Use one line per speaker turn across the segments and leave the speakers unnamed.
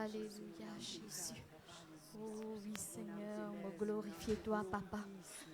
Alléluia, Jésus. Oh oui, Seigneur, me glorifier toi, Papa.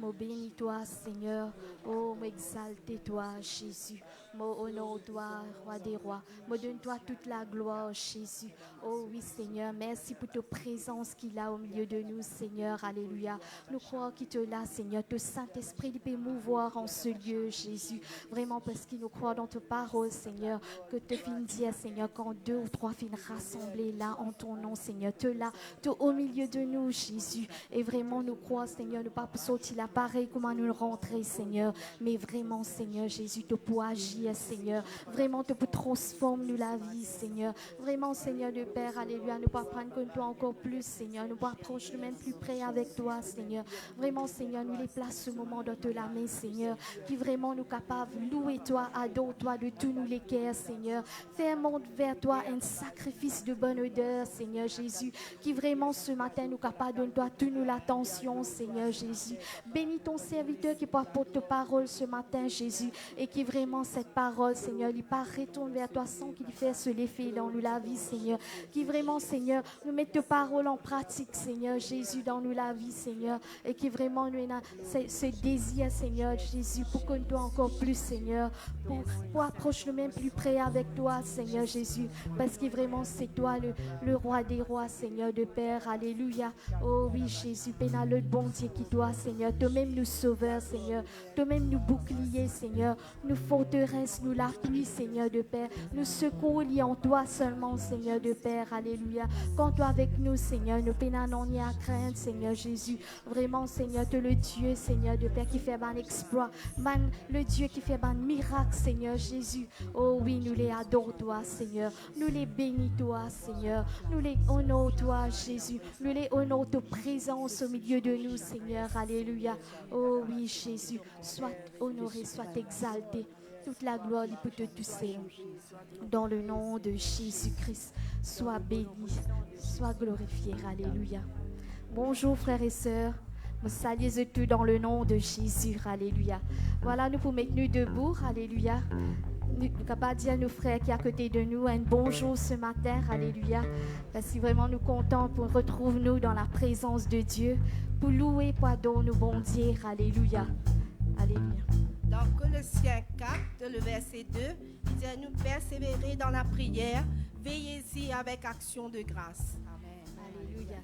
Me bénis toi, Seigneur. Oh, m'exalter toi, Jésus. Me honore toi, Roi des rois. Me donne-toi toute la gloire, Jésus. Oh oui, Seigneur, merci pour ta présence qu'il a au milieu de nous, Seigneur. Alléluia. Nous croyons qu'il te l'a, Seigneur. Ton Saint-Esprit il peut mouvoir en ce lieu, Jésus. Vraiment, parce qu'il nous croit dans ta parole, Seigneur. Que te fin dire, Seigneur, quand deux ou trois fins rassemblés là en ton nom, Seigneur. Te là, te au milieu de nous, Jésus. Et vraiment, nous croyons, Seigneur, ne pas sortir là pareil comment nous rentrer, Seigneur. Mais vraiment, Seigneur, Jésus, te pour agir, Seigneur. Vraiment, te pour transformer nous la vie, Seigneur. Vraiment, Seigneur de Père, alléluia, nous pas prendre comme toi encore plus, Seigneur. Nous pas approcher nous même plus près avec toi, Seigneur. Vraiment, Seigneur, nous les place ce moment dans te la main, Seigneur. Qui vraiment nous capables louer toi, adorer toi de tous nous les cœurs, Seigneur. Faire monter vers toi un sacrifice de bonne odeur, Seigneur Jésus. Qui vraiment ce matin nous capables de toi toute nous l'attention, Seigneur Jésus. Bénis ton serviteur qui porte ta parole ce matin, Jésus. Et qui vraiment cette parole, Seigneur, il part retourne vers toi sans qu'il fasse l'effet dans nous la vie, Seigneur. Qui vraiment, Seigneur, nous mette ta parole en pratique, Seigneur Jésus, dans nous la vie, Seigneur. Et qui vraiment nous a ce désir, Seigneur Jésus, pour qu'on soit encore plus, Seigneur. Pour approcher nous même plus près avec toi, Seigneur Jésus. Parce que vraiment, c'est toi le roi des rois, Seigneur de Père. Alléluia. Oh oui, Jésus, pénal le bon Dieu qui toi, Seigneur. Toi-même nous sauveur, Seigneur. Toi-même nous bouclier, Seigneur. Nous forteresse, nous l'appui, Seigneur de Père. Nous secours liés en toi seulement, Seigneur de Père. Alléluia. Quand toi avec nous, Seigneur, nous pénal non ni à craindre, Seigneur Jésus. Vraiment, Seigneur, tu es le Dieu, Seigneur de Père, qui fait un exploit. Le Dieu qui fait un miracle, Seigneur Jésus. Oh oui, nous les adorons, toi, Seigneur. Nous les bénis, toi, Seigneur. Nous les honorons, toi, Jésus. Nous les honorons, ta présence au milieu de nous, Seigneur. Alléluia. Oh oui, Jésus. Sois honoré, sois exalté. Toute la gloire pour te toucher. Dans le nom de Jésus-Christ, sois béni, sois glorifié. Alléluia. Bonjour, frères et sœurs. Nous saluons tout dans le nom de Jésus. Alléluia. Voilà, nous pouvons mettre nous debout. Alléluia. Nous sommes capables de dire à nos frères qui sont à côté de nous un bonjour ce matin. Alléluia. Parce que vraiment nous comptons pour retrouver nous dans la présence de Dieu. Pour louer, pour adorer nos bons dieux. Alléluia. Alléluia.
Dans Colossiens 4, le verset 2, il dit à nous persévérer dans la prière, veillez-y avec action de grâce. Amen.
Alléluia.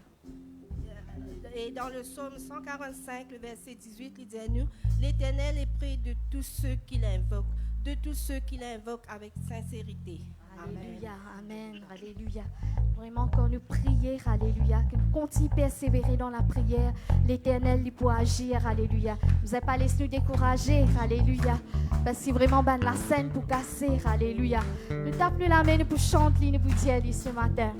Et dans le psaume 145, le verset 18, il dit à nous, l'Éternel est près de tous ceux qui l'invoquent, avec sincérité.
Alléluia, amen, alléluia. Vraiment, quand nous prions, alléluia, que nous continuons à persévérer dans la prière, l'Éternel, il peut agir, alléluia. Nous n'avons pas laissé nous décourager, alléluia. Parce que vraiment, ben, la scène pour casser, alléluia. Nous tapons la main, nous pour chanter, nous pour dire ce matin.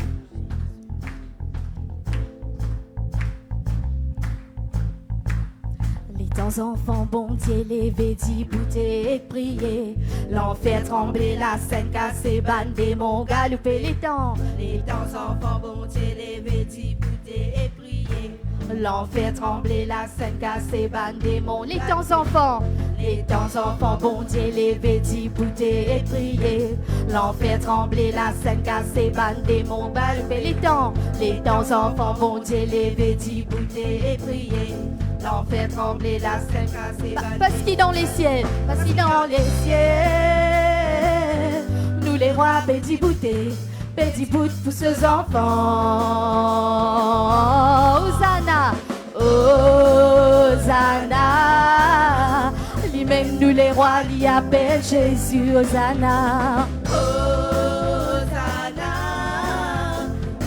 Les temps enfants, bon Dieu, levé, dit, bouter et prier. L'enfer tremblé, la scène cassée, ban démon, galoupé les temps.
Les temps enfants, bon Dieu, levé, dit, bouter et prier.
L'enfer tremblé, la scène cassée, ban démon. Les temps enfants, bon Dieu, levé, dit, bouter et prier. L'enfer tremblé, la scène cassée, ban démon, galoupé les temps. Les temps enfants, bon Dieu, levé, dit, bouter et prier. L'enfer tremblé, la scène cassée. Parce qu'il est dans les cieux, nous les rois, pédit bout pour ces enfants. Hosanna, Hosanna. Lui-même, nous les rois, lui appelle Jésus, Hosanna. Hosanna.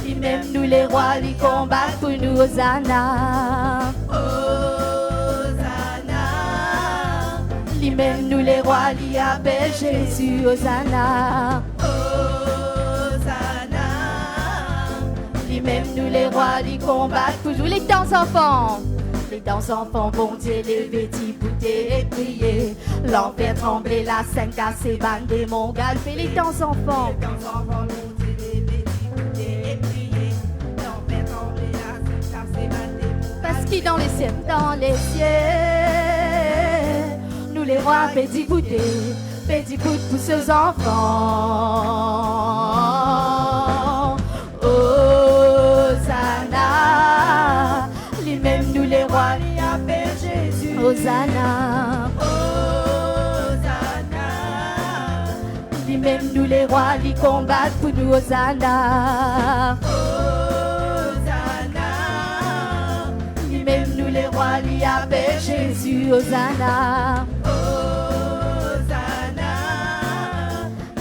Lui-même, nous les rois, lui combattent pour nous, Hosanna. Même nous les rois, lui appellent Jésus, Hosanna. Hosanna. Lui-même nous les rois, lui combattent pour nous les temps enfants. Les temps enfants, bon Dieu, levé, bouter et prier. L'enfer tremblé, la scène cassée, ban démon, galpé, les temps enfants. Les temps enfants, bon Dieu, levé, bouter et prier. L'enfer tremblé, la scène cassée, ban démon. Parce qu'il est dans les cieux, les rois, pédit bout pour ces enfants. Oh, les rois, ils combattent pour nous, Hosanna. Lui-même nous les rois, il appelle Jésus, Hosanna.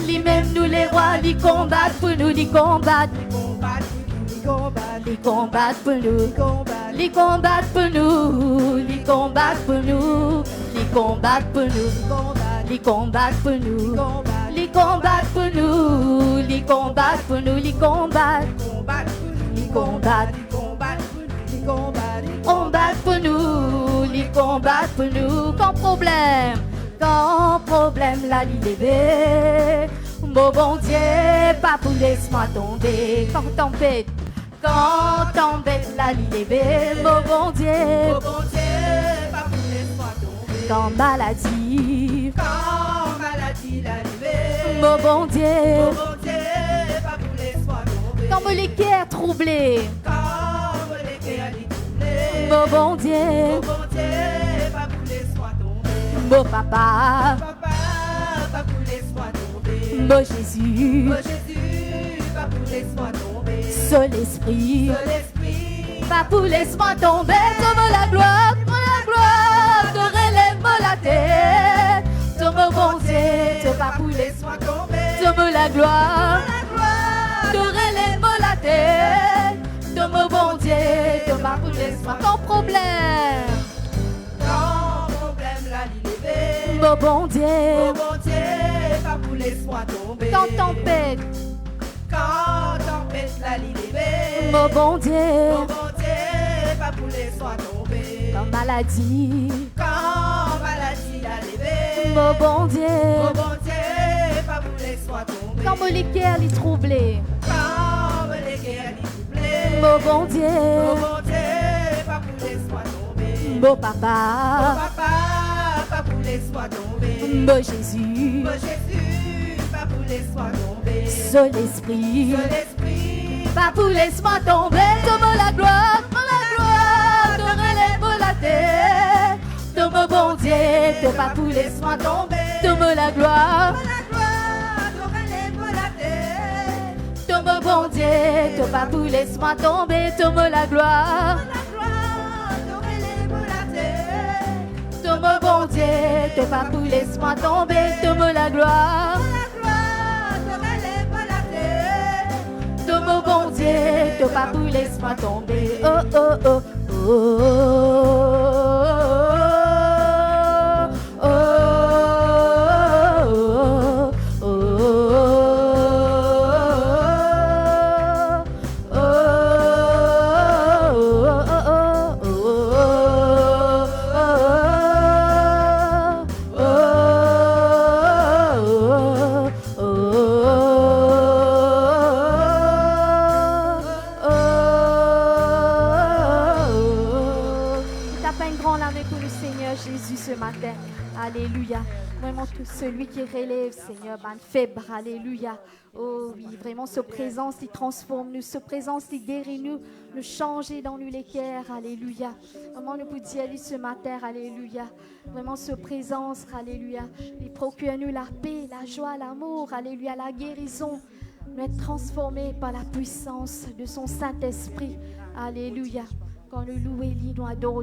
Lui-même nous les rois, ils combattent pour nous, ils combattent. Ils combattent pour nous, ils combattent pour nous, ils combattent pour nous, ils combattent pour nous, ils combattent pour nous, ils combattent pour nous, ils combattent pour nous, ils combattent, ils combattent, combattent pour nous, ils combattent pour nous. Quand problème la liberté, mon bon Dieu, pas pour laisse-moi tomber. Quand tempête la liberté, mon bon Dieu,
pas pour laisse-moi tomber.
quand maladie
la liberté,
mon bon Dieu,
pas pour laisse-moi tomber.
quand les cœurs troublés,
Comme les cœurs troublés,
mon bon Dieu,
pas pour laisse-moi tomber.
mon papa,
Pas pour laisse-moi tomber.
mon Jésus,
Jésus, pas pour laisse-moi tomber.
seul esprit,
L'esprit,
pas pour laisse-moi tomber. Donne la gloire, te relève la tête. Donne mon Dieu, pas pour laisse-moi
tomber.
donne la gloire, te relève la tête. Donne mon bon Dieu, pas pour laisse-moi ton problème.
Quand problème la liberté,
Mon bon Dieu,
bon Dieu, pas pour laisse-moi tomber.
quand tempête,
Quand tempête la liberté,
mon bon Dieu,
bon Dieu, pas pour laisse-moi tomber.
quand maladie,
Quand maladie la liberté,
mon bon Dieu,
bon Dieu, pas pour laisse-moi tomber.
quand les cœurs les troublés,
Quand les guerres doublées,
mon bon Dieu,
bon Dieu, pas pour laisse-moi tomber.
mon papa,
Papa, pas pour laisse-moi tomber.
mon Jésus,
Jésus, pas pour laisse-moi tomber.
seul esprit,
L'esprit,
pas pour laisse-moi tomber. Donne la gloire, te relève la tête. Donne mon bon Dieu, pas pour laisse-moi tomber. Donne la gloire, donne mon bon Dieu, pas pour laisse-moi tomber. Donne la gloire, donne mon bon Dieu, pas pour laisse-moi tomber. Donne la gloire, donne mon bon Dieu, pas pour laisse-moi tomber. Oh oh oh oh oh oh ce matin. Alléluia. Vraiment tout celui qui relève, Seigneur, ban faible. Alléluia. Oh oui, vraiment, ce présence, il transforme nous. Ce présence, il guérit nous. Nous changer dans nous les cœurs. Alléluia. Vraiment, nous pouvons dire ce matin. Alléluia. Vraiment, ce présence. Alléluia. Il procure nous la paix, la joie, l'amour. Alléluia. La guérison. Nous être transformés par la puissance de son Saint-Esprit. Alléluia. Quand nous louons, nous adorons.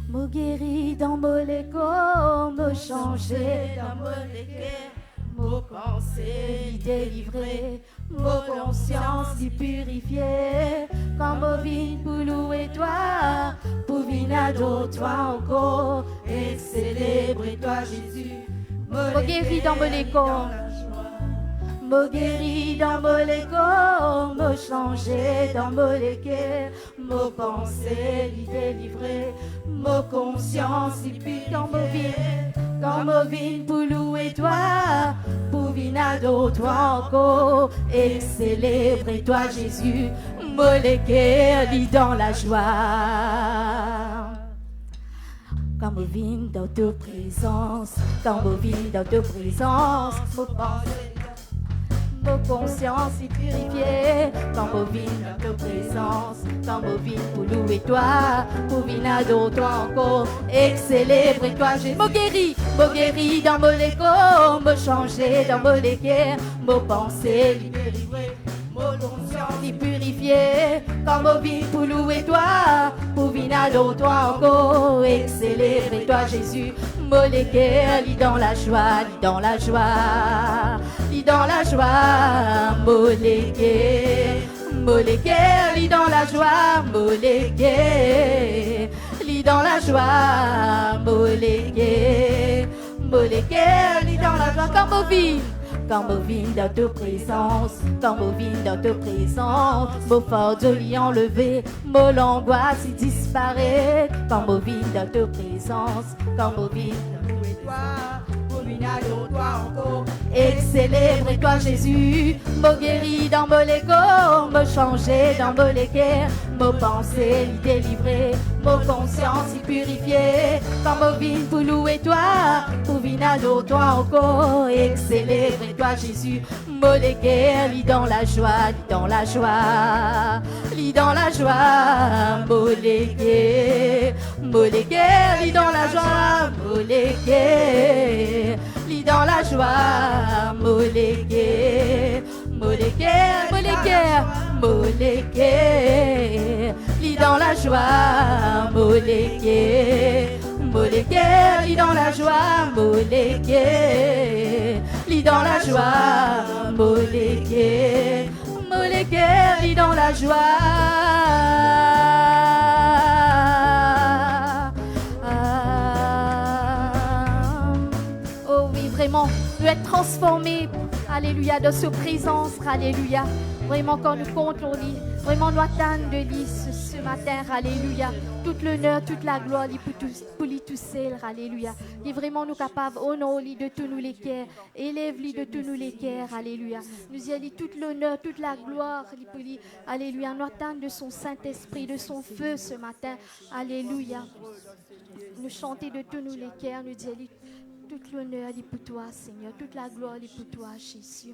Me guéri dans mon écho, me changer
dans mon équerre, mon pensée
délivré, mon conscience y purifiée. Quand mon vie pour louer toi, pour venir toi encore
et célébrer toi Jésus.
Me guéri dans mon écho, me guéri dans mon écho, me changer dans mon équerre, me pensée y délivré, me conscience y purifiée. Quand me vie pour louer toi, pour venir toi encore et célébrer toi Jésus, me l'équerre dans la joie. Quand me viens dans ta présence, quand me viens dans ta présence, Nos consciences y purifiées, quand nous vîmes dans ta présence, quand nous vîmes pour louer toi, pour venir adorer toi encore, et célébrer toi, Jésus. Mo guéri dans mon écho, me changer dans mon équerre, me penser libéré, mon conscience y purifiée, quand nous vîmes pour louer toi, pour venir adorer toi encore, et célébrer toi, Jésus. Moléguer, lit dans la joie, lit dans la joie, lit dans la joie, moléguer, lit dans la joie, moléguer, lit dans la joie, moléguer, lit dans la joie, quand vous vivez. Quand nous vîmes dans ta présence, quand nous vîmes dans ta présence, mon fardeau y enlevé, mon l'angoisse y disparaît. Quand nous vîmes dans ta présence, quand nous vîmes dans toi, pour venir adorer toi encore, et célébrer toi Jésus. Me guéri dans mon écho, me changer dans mon équerre, me penser y délivrer, mon conscience y purifier. Quand me vîmes pour louer toi, pour venir adorer toi encore, et célébrer toi Jésus. Moléguer, lit dans la joie, lit dans la joie, lit dans la joie, moléguer, lit dans la joie, moléguer, lit dans la joie, moléguer, lit dans la joie, moléguer, lit dans la joie, moléguer, lit dans la joie, moléguer, lit dans la joie. Oh oui, vraiment, nous être transformés, alléluia, de sa présence, alléluia. Vraiment, quand nous comptons, vraiment, nous attendons de lui ce matin, alléluia. Toute l'honneur, toute la gloire, pour lui tout seul, alléluia. Il est vraiment nous capables, honore-lui de tous nous les cœurs, élève-lui de tous nous les cœurs, alléluia. Nous y allons toute l'honneur, toute la gloire, pour lui, alléluia. Nous attendons de son Saint-Esprit, de son feu ce matin, alléluia. Nous chanter de tous nous les cœurs, nous disons toute l'honneur est pour toi, Seigneur, toute la gloire est pour toi, Jésus.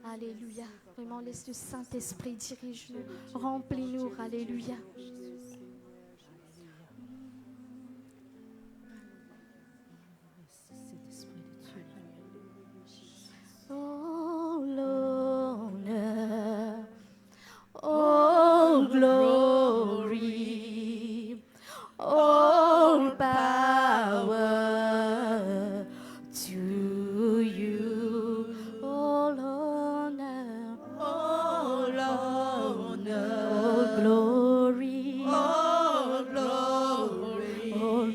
Alléluia. Vraiment, laisse le Saint-Esprit dirige-nous, remplis-nous. Alléluia. Oh l'honneur, oh glory, all power to you. All honor, all glory, all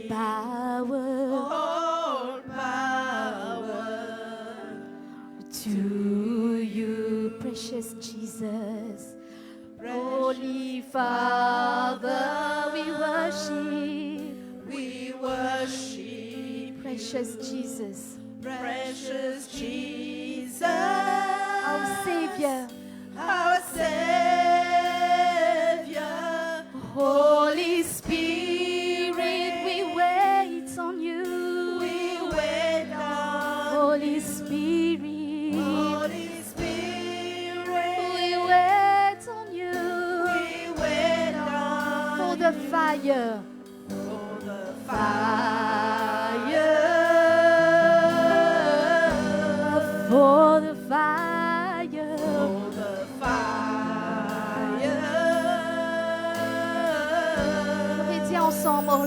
power to you, precious Jesus. Holy Father, we worship, precious Jesus, our Savior, Holy Spirit, we wait on you, Holy Spirit, we wait on you, for the fire, for the fire, Chrétiens ensemble, oh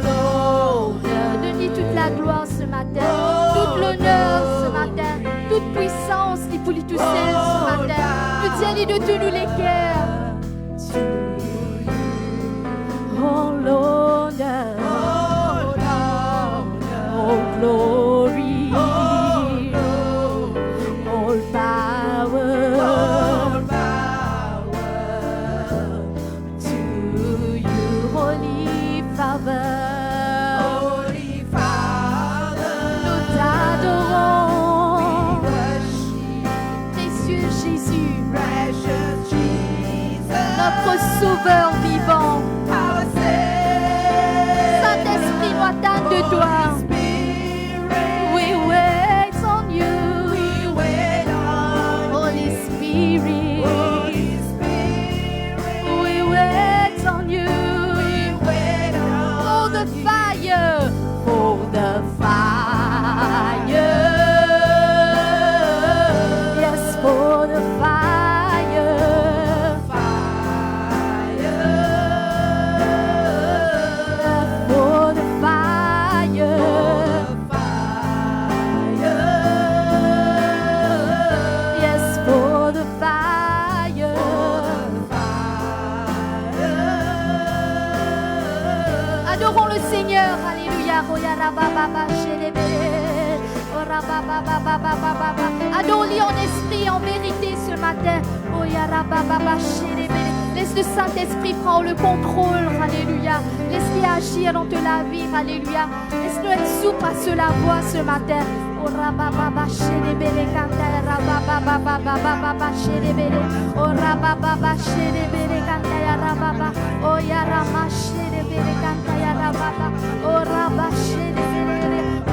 l'honneur, donne-lui toute la gloire ce matin, toute l'honneur ce matin, toute puissance, il pour lui tout seul ce matin, nous tiens-lui de tous nous les cœurs. Oh l'honneur, oh glory, all power to you, Holy Father. Nous t'adorons, précieux Jésus, notre Sauveur vivant. Saint-Esprit, nous attendons de toi. We wait. le Seigneur. Alléluia. Adore-lui en esprit, en vérité ce matin. Laisse le Saint-Esprit prendre le contrôle. Alléluia. Laisse-le agir dans la vie. Alléluia. Laisse-le être souple à se la voix ce matin.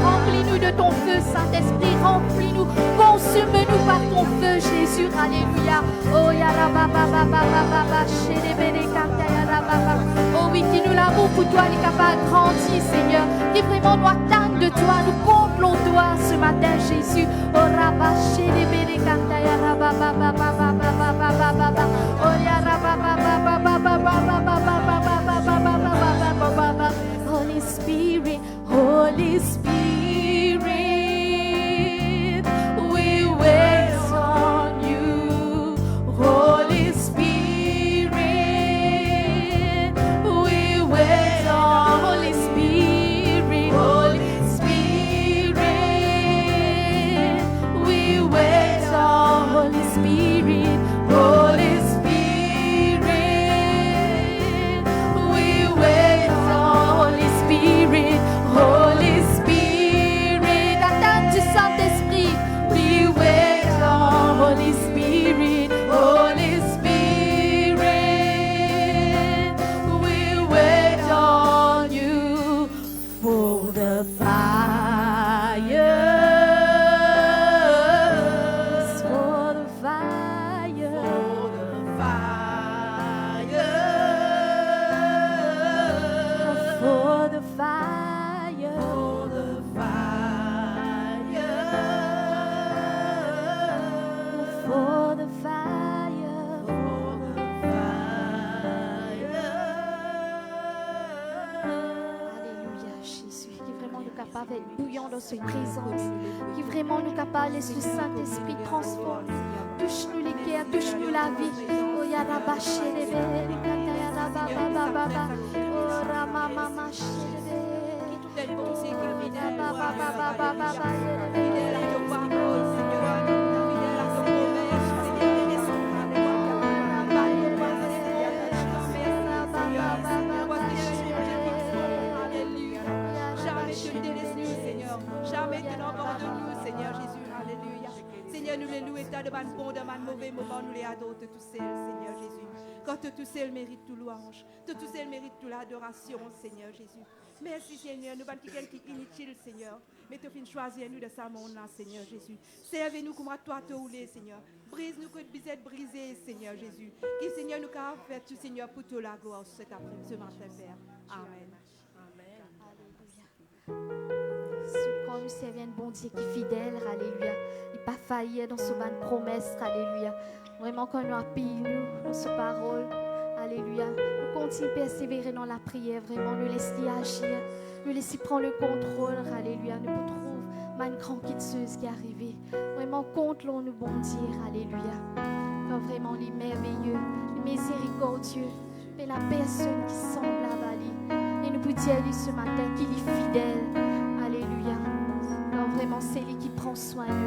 Remplis-nous de ton feu, Saint-Esprit, remplis-nous, consume-nous par ton feu, Jésus, alléluia. Oh oui, qui nous l'amour pour toi, il est capable de grandir, Seigneur, qui vraiment nous attendent de toi, nous comblons toi ce matin, Jésus. Holy Spirit, Holy Spirit, we wait on you. Holy Spirit, we wait on Holy Spirit. Holy Spirit, we wait on Holy Spirit. Holy Spirit, we wait on Holy Spirit. Holy Spirit, attends du Saint-Esprit. We wait on Holy Spirit. Holy Spirit, we wait on you for the fire. For the fire. For the fire. For the fire. Alléluia, Jésus, qui est vraiment nous capable d'être bouillant dans cette présence, qui est vraiment nous capable de laisser le Saint-Esprit transformer. Touche-nous les cœurs, touche-nous la vie. Oh, yaraba, chérébe, rikata, yaraba, baba, baba. Oh, rama, mama, chérébe. Baba, baba, baba, baba,
Jamais que nous abandonnons, Seigneur Jésus. Alléluia. Seigneur, nous les louons, état de bon, de mauvais moment, nous les adorons tous seuls, Seigneur Jésus. Quand tout seul mérite tout louange, tout seul mérite toute l'adoration, Seigneur Jésus. Merci, Seigneur. Nous sommes quelqu'un qui est inutile, Seigneur. Mais tu viens choisir nous de ce monde-là, Seigneur Jésus. Servez-nous comme à toi te rouler, Seigneur. Brise-nous que nous êtes brisés, Seigneur Jésus. Qui, Seigneur, nous avons fait tout, Seigneur, pour toute la gloire cet après-midi, ce matin, Père. Amen.
Quand nous servons un bon Dieu qui est fidèle, alléluia. Il n'est pas failli dans ce ban de promesses, alléluia. Vraiment, quand nous appuyons nous dans ce parole, alléluia. Nous continuons à persévérer dans la prière, vraiment, nous laissons agir, nous laissons prendre le contrôle, alléluia. Nous nous trouvons une grande quitteuse qui est arrivée. Vraiment, compte-nous, bon Dieu, alléluia. Quand vraiment, les merveilleux, les miséricordieux, mais la personne qui semble à lui. Et nous pouvons dire lui ce matin qu'il est fidèle. Alléluia. Alors vraiment, c'est lui qui prend soin de nous.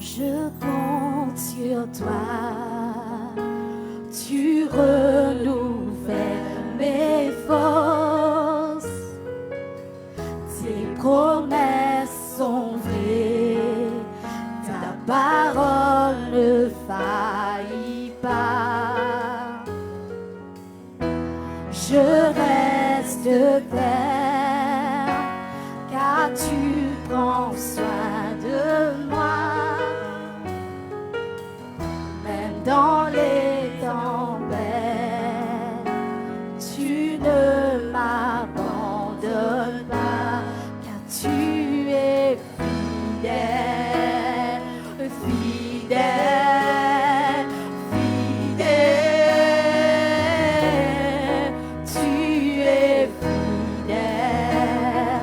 Je compte sur toi. Tu renouvelles mes forces. Tes promesses sont vraies. Ta parole ne faillit pas. Je reste ferme, car tu prends soin de moi. Même dans les tempêtes, tu ne m'abandonnes pas, car tu es fidèle, fidèle, fidèle. Tu es fidèle,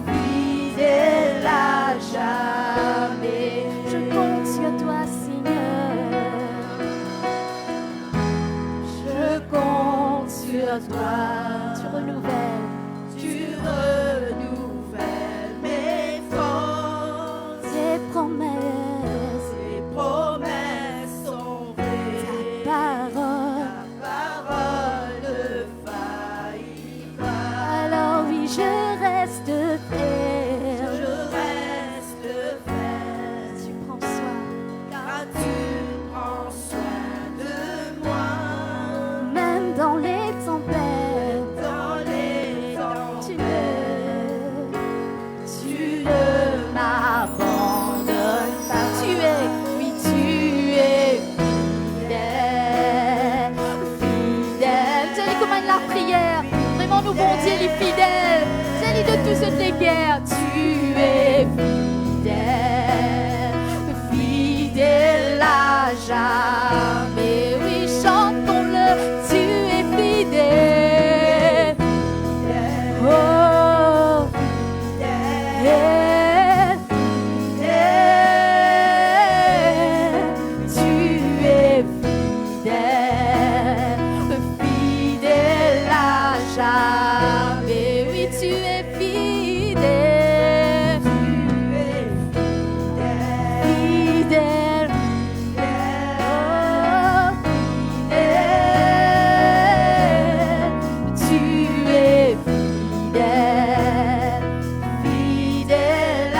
fidèle à jamais. Je compte sur toi, Seigneur. toi. Tu renouvelles.
Tu renouvelles mes forces.
Tes promesses.
Tes promesses sont vraies.
Ta parole.
Ta parole ne faillit pas.
Alors oui, je reste ferme.
Je reste ferme.
Tu prends soin.
Car tu prends soin de moi.
Même dans les tempêtes.
Dans les temps,
Tu
tu ne
m'abandonnes pas. Tu es, oui, tu es fidèle. Fidèle. C'est lui commande la prière. Vraiment, nous, bon Dieu, il est fidèle. C'est lui de toutes les guerres. Tu es fidèle. Fidèle à jamais. Oui, chantons-le. Tu es fidèle. Oh, fidèle, fidèle. Tu es fidèle, fidèle à jamais. Oui, tu es fidèle, fidèle. Oh, fidèle. Tu es fidèle, fidèle à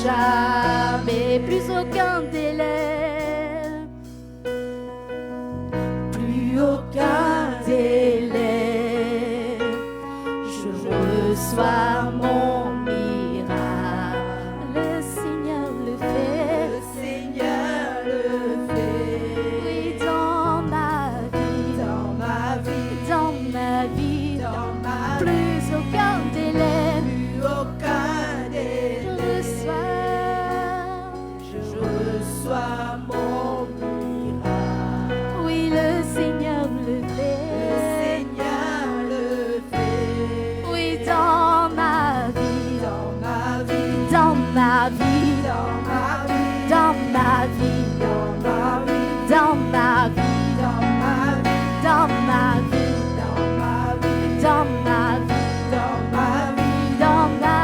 jamais. Plus aucun délai, plus aucun délai. Je reçois mon miracle. Le Seigneur le fait.
le Seigneur le fait.
Oui, dans ma vie,
Dans ma vie,
dans ma vie.
dans ma vie,
Plus aucun délai.
plus aucun
Je
délai.
reçois.
Je reçois mon miracle.
Oui, le Seigneur le
Le
fait.
Seigneur le fait.
Oui, dans ma vie,
Dans ma vie,
dans ma vie,
dans ma vie,
dans ma vie,
dans ma vie,
dans ma vie,
dans ma vie,
dans ma vie,
dans ma vie,
dans ma vie,
dans ma vie,
dans ma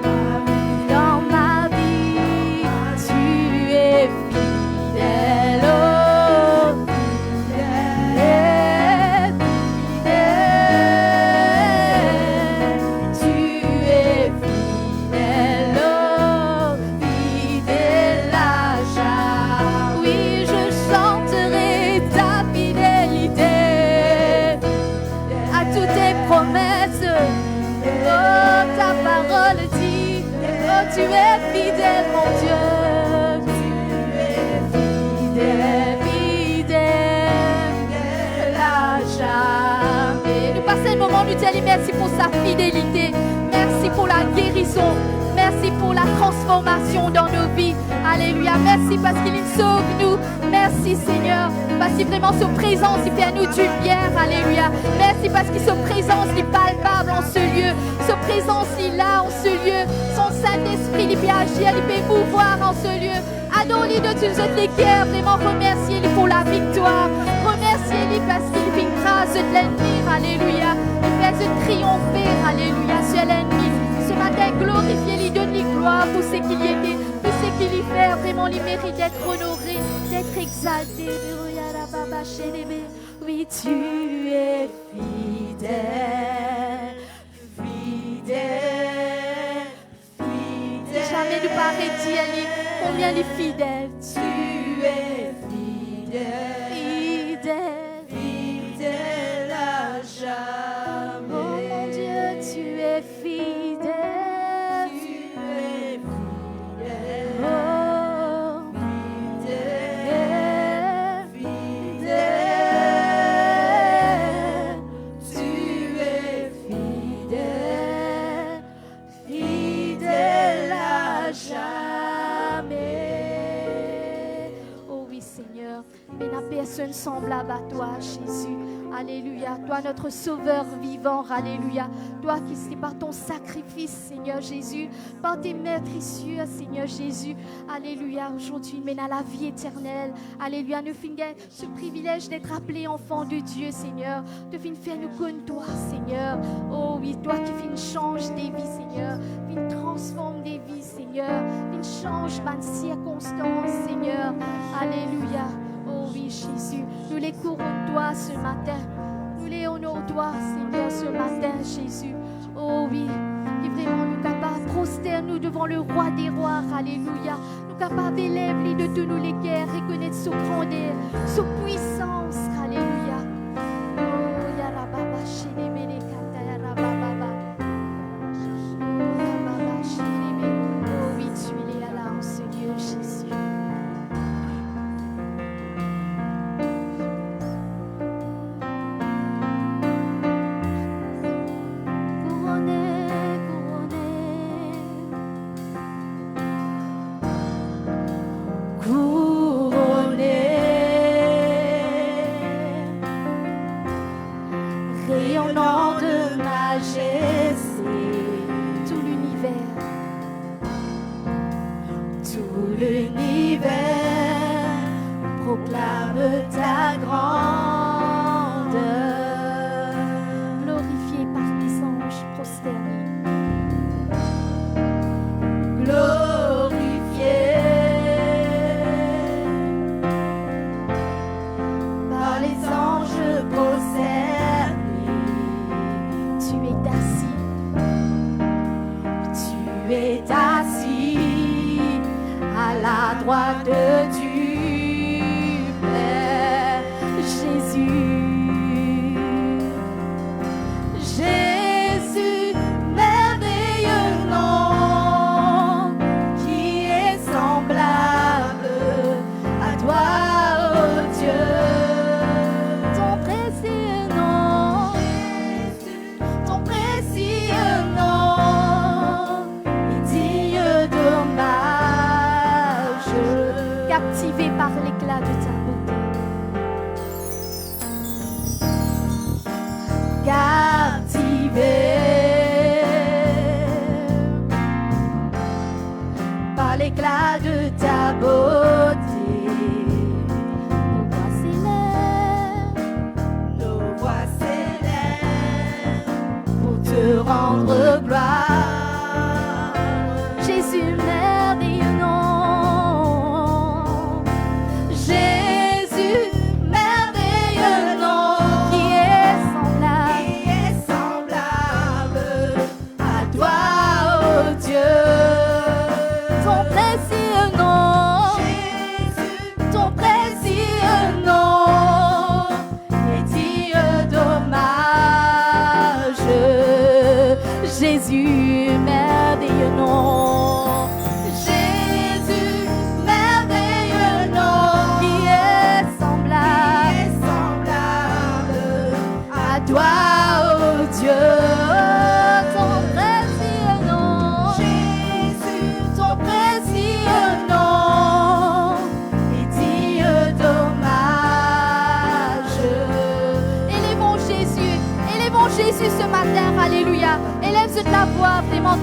vie, dans ma vie. Tu es fidèle, oh, fidèle, fidèle. Tu es fidèle, oh, fidèle à jamais. Oui, je chanterai ta fidélité à toutes tes promesses. Oh, ta parole dit, oh, tu es fidèle, mon Dieu. Tu es fidèle, fidèle à jamais. Nous passons le moment, nous disons merci pour sa fidélité. Merci pour la guérison. Merci pour la transformation dans nos vies. Alléluia. Merci parce qu'il sauve nous. Merci Seigneur. Parce qu'il vraiment se présence, il fait à nous du bien. Alléluia. Merci parce qu'il se présence, il est palpable en ce lieu. Se présence, il est là en ce lieu. Son Saint-Esprit, il peut agir, il peut mouvoir en ce lieu. Adore-lui de toutes les guerres. Vraiment remerciez-lui pour la victoire. Remerciez-lui parce qu'il fait grâce de l'ennemi. Alléluia. Il fait triompher. Alléluia. Sur l'ennemi. Ce matin, glorifiez-lui, donne-lui gloire pour ce qu'il y était, pour ce qu'il y fait. Vraiment, il mérite d'être honoré, d'être exalté. Oui, tu es fidèle, fidèle, fidèle. Jamais nous paraît dire combien il est fidèle. Tu es fidèle, fidèle, fidèle à jamais. Oh mon Dieu, tu es fidèle. Tu es fidèle. Oh, fidèle, fidèle. Tu es fidèle, fidèle à jamais. Seigneur. Mais n'a personne semblable à toi, Jésus. Alléluia. Toi, notre Sauveur vivant. Alléluia. Toi qui c'est par ton sacrifice, Seigneur Jésus, par tes meurtrissures, Seigneur Jésus. Alléluia. Aujourd'hui, mène à la vie éternelle. Alléluia. Nous finissons ce privilège d'être appelés enfants de Dieu, Seigneur. De finir faire nous connaître toi, Seigneur. Oh oui, toi qui finis change des vies, Seigneur. Finis transforme des vies, Seigneur. Finis change ma circonstance, Seigneur. Alléluia. Oh oui, Jésus. Nous les courons toi ce matin. Nous les honorons toi, Seigneur, ce matin, Jésus. Oh oui. Et vraiment, nous capables de prosterner devant le roi des rois. Alléluia. Nous capables d'élever de tous nous les guerres, reconnaître sa grandeur, sa puissance. Alléluia. Oh, ya rababa, shene mene kata, ya rababa. Oh, rababa, shene mene. Oh oui, tu es là en ce Dieu, Jésus.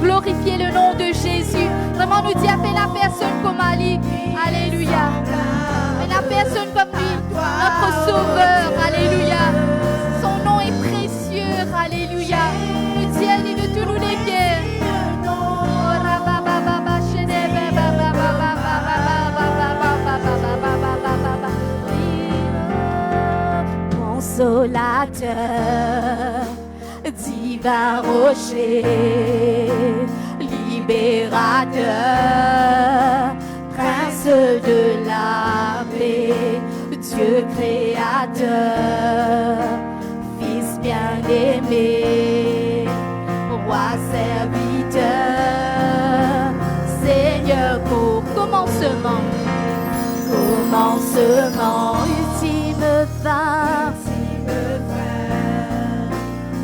Glorifier le nom de Jésus. Vraiment nous dire, fais la personne comme Ali. Alléluia. Fais la personne comme lui. Notre Sauveur. Alléluia. Son nom est précieux. Alléluia. Nous dit de tous nous les pieds.
Consolateur, divin rocher, libérateur, prince de la paix, Dieu créateur, fils bien-aimé, roi serviteur, Seigneur pour commencement, ultime fin,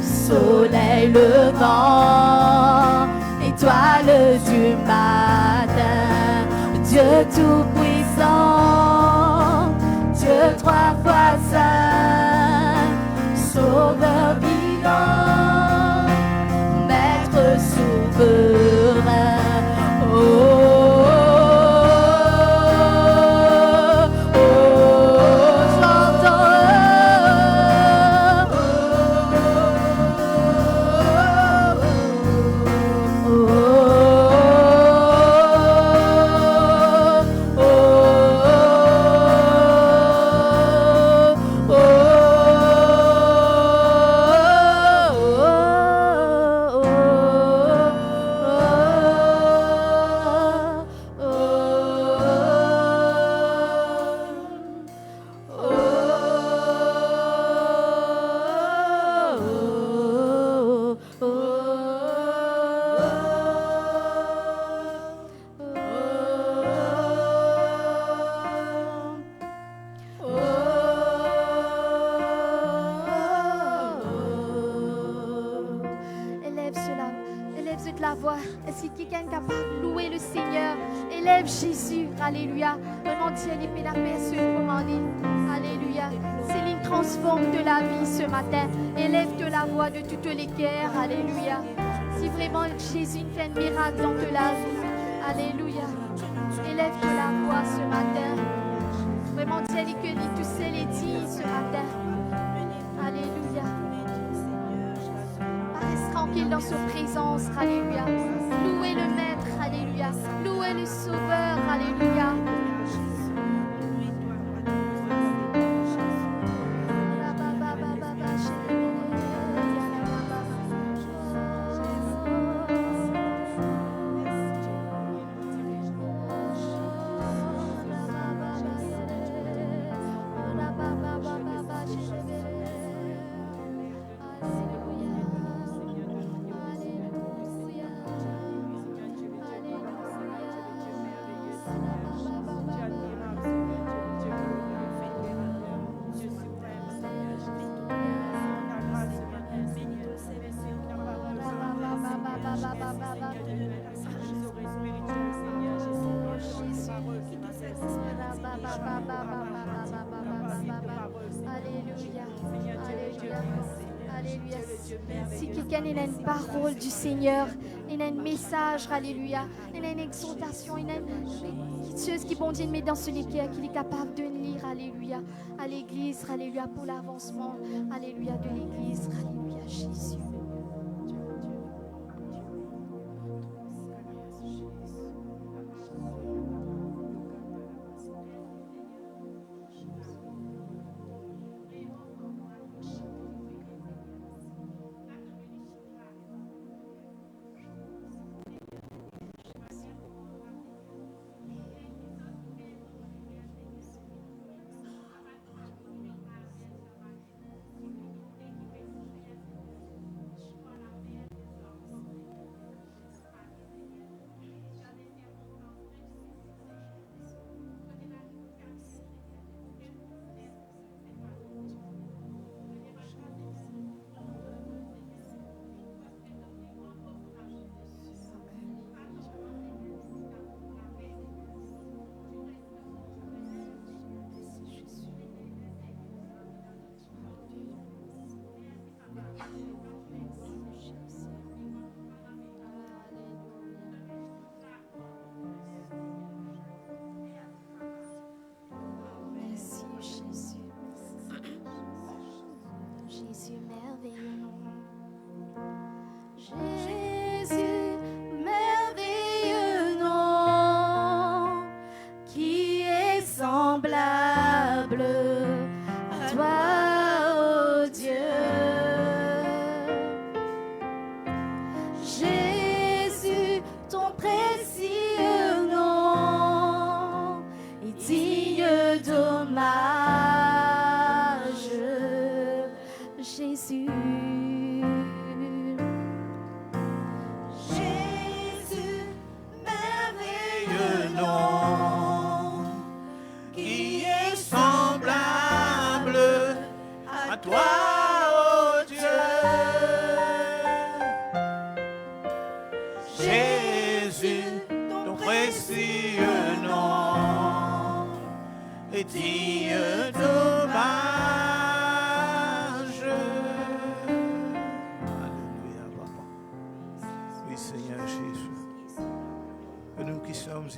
soleil levant, étoile du matin, Dieu tout-puissant, voix. Est-ce que quelqu'un est capable de louer le Seigneur? Élève Jésus. Alléluia. Vraiment, Dieu, et la personne commandée. Alléluia. Céline, transforme de la vie ce matin. Élève de la voix de toutes les guerres. Alléluia. Si vraiment Jésus fait un miracle dans de la vie. Alléluia. Élève de la voix ce matin. Vraiment, Dieu, que tous ces les dit ce matin. Alléluia. Reste tranquille dans sa présence. Alléluia. Louez le Maître. Alléluia. Louez le Sauveur. Alléluia. Si quelqu'un a une parole du Seigneur, il a un message, alléluia, il a une exhortation, il a une chose qui bon Dieu met dans ce livre qu'il est capable de lire, alléluia, à l'église, alléluia, pour l'avancement, alléluia, de l'église, alléluia, Jésus.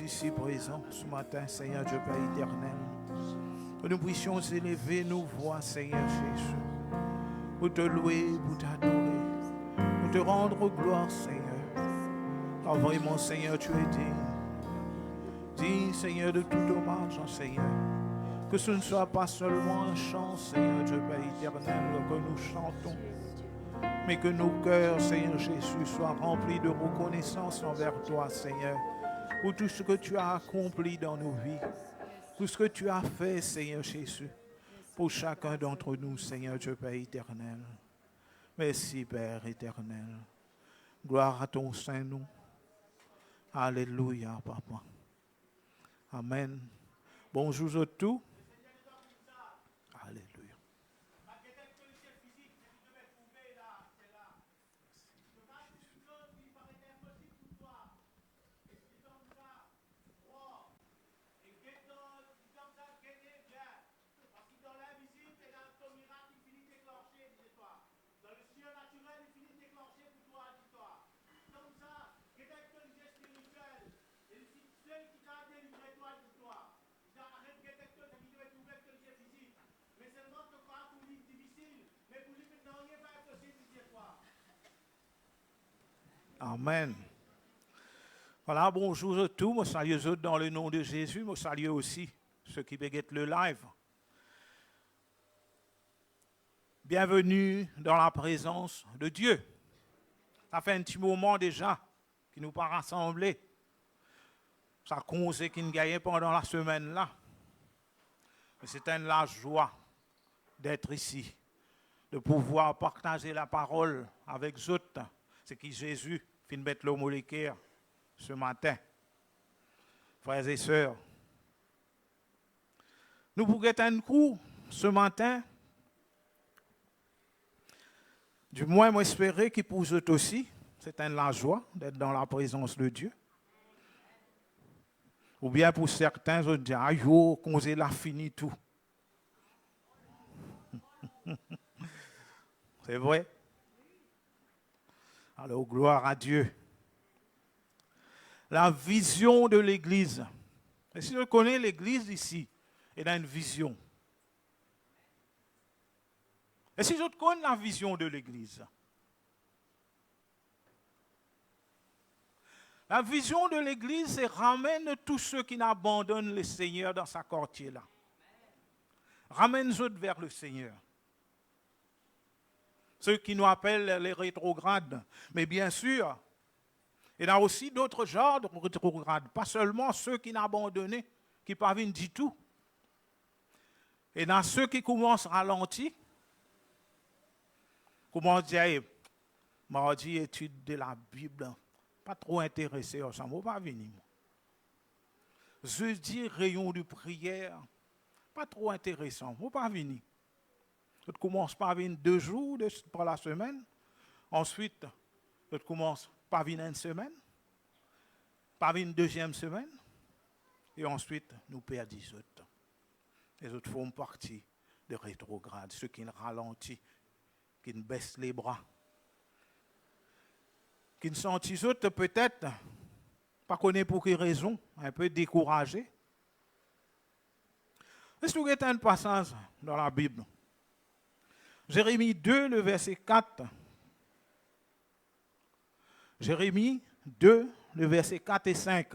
Ici présents ce matin, Seigneur Dieu Père éternel, que nous puissions élever nos voix, Seigneur Jésus, pour te louer, pour t'adorer, pour te rendre gloire, Seigneur. Car vraiment, Seigneur, tu es digne, Seigneur, de tout hommage, Seigneur. Que ce ne soit pas seulement un chant, Seigneur Dieu Père éternel, que nous chantons, mais que nos cœurs, Seigneur Jésus, soient remplis de reconnaissance envers toi, Seigneur, pour tout ce que tu as accompli dans nos vies, tout ce que tu as fait, Seigneur Jésus, pour chacun d'entre nous, Seigneur Dieu Père éternel. Merci, Père éternel. Gloire à ton Saint-Nom. Alléluia, Papa. Amen. Bonjour à tous. Alléluia. Amen. Voilà, bonjour à tous. Je salue eux dans le nom de Jésus. Je salue aussi ceux qui béguettent le live. Bienvenue dans la présence de Dieu. Ça fait un petit moment déjà qu'il nous pas rassemblés. Ça cause qu'il nous gagnait pendant la semaine là. Mais c'est la joie d'être ici, de pouvoir partager la parole avec eux. C'est qui Jésus fin de mettre l'homme au l'équerre ce matin. Frères et sœurs, nous pourrions être un coup ce matin. Du moins, moi espérer qu'il pour eux aussi, c'est la joie d'être dans la présence de Dieu. Ou bien pour certains, on dit, ah yo, qu'on l'a fini tout. C'est vrai. Alors, gloire à Dieu. La vision de l'Église. Et si je connais l'Église ici, elle a une vision. Et si je connais la vision de l'Église, la vision de l'Église, c'est ramène tous ceux qui n'abandonnent le Seigneur dans sa quartier-là. Ramène-eux vers le Seigneur. Ceux qui nous appellent les rétrogrades. Mais bien sûr, il y a aussi d'autres genres de rétrogrades. Pas seulement ceux qui n'ont abandonné, qui ne parviennent du tout. Et dans ceux qui commencent à ralentir, comment dire, mardi, étude de la Bible, pas trop intéressé, ça ne va pas venir. Jeudi, rayon de prière, pas trop intéressant, ça ne va pas venir. Tu commences par venir 2 jours par la semaine, ensuite, tu commences par venir une semaine, par venir une 2e semaine, et ensuite, nous perdons les autres. Les autres font partie des rétrogrades, ceux qui ralentissent, qui baissent les bras, qui ne sont autres peut-être, pas connaître pour quelle raison, un peu découragés. Est-ce que vous avez un passage dans la Bible? Jérémie 2, le verset 4. Jérémie 2, le verset 4 et 5.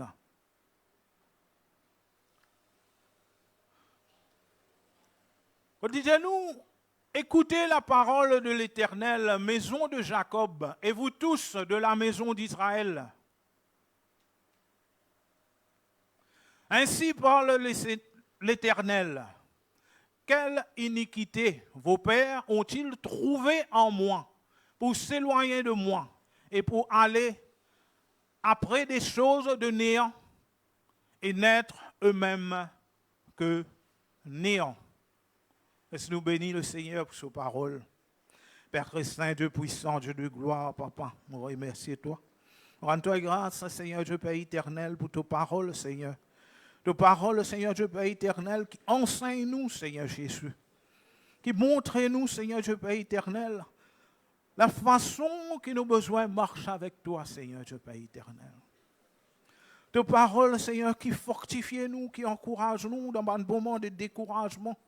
Disons-nous, écoutez la parole de l'Éternel, maison de Jacob, et vous tous de la maison d'Israël. Ainsi parle l'Éternel. Quelle iniquité vos pères ont-ils trouvé en moi pour s'éloigner de moi et pour aller après des choses de néant et n'être eux-mêmes que néant. Laisse-nous bénir le Seigneur pour sa parole. Père très saint, Dieu puissant, Dieu de gloire, Papa, nous remercions toi. Rends-toi grâce, Seigneur Dieu Père éternel, pour ta parole, Seigneur. Ta parole, Seigneur Dieu Père éternel, qui enseigne-nous, Seigneur Jésus. Qui montre-nous, Seigneur Dieu Père éternel, la façon que nous avons besoin de marcher avec toi, Seigneur Dieu Père éternel. Ta parole, Seigneur, qui fortifie nous, qui encourage nous dans un moment de découragement.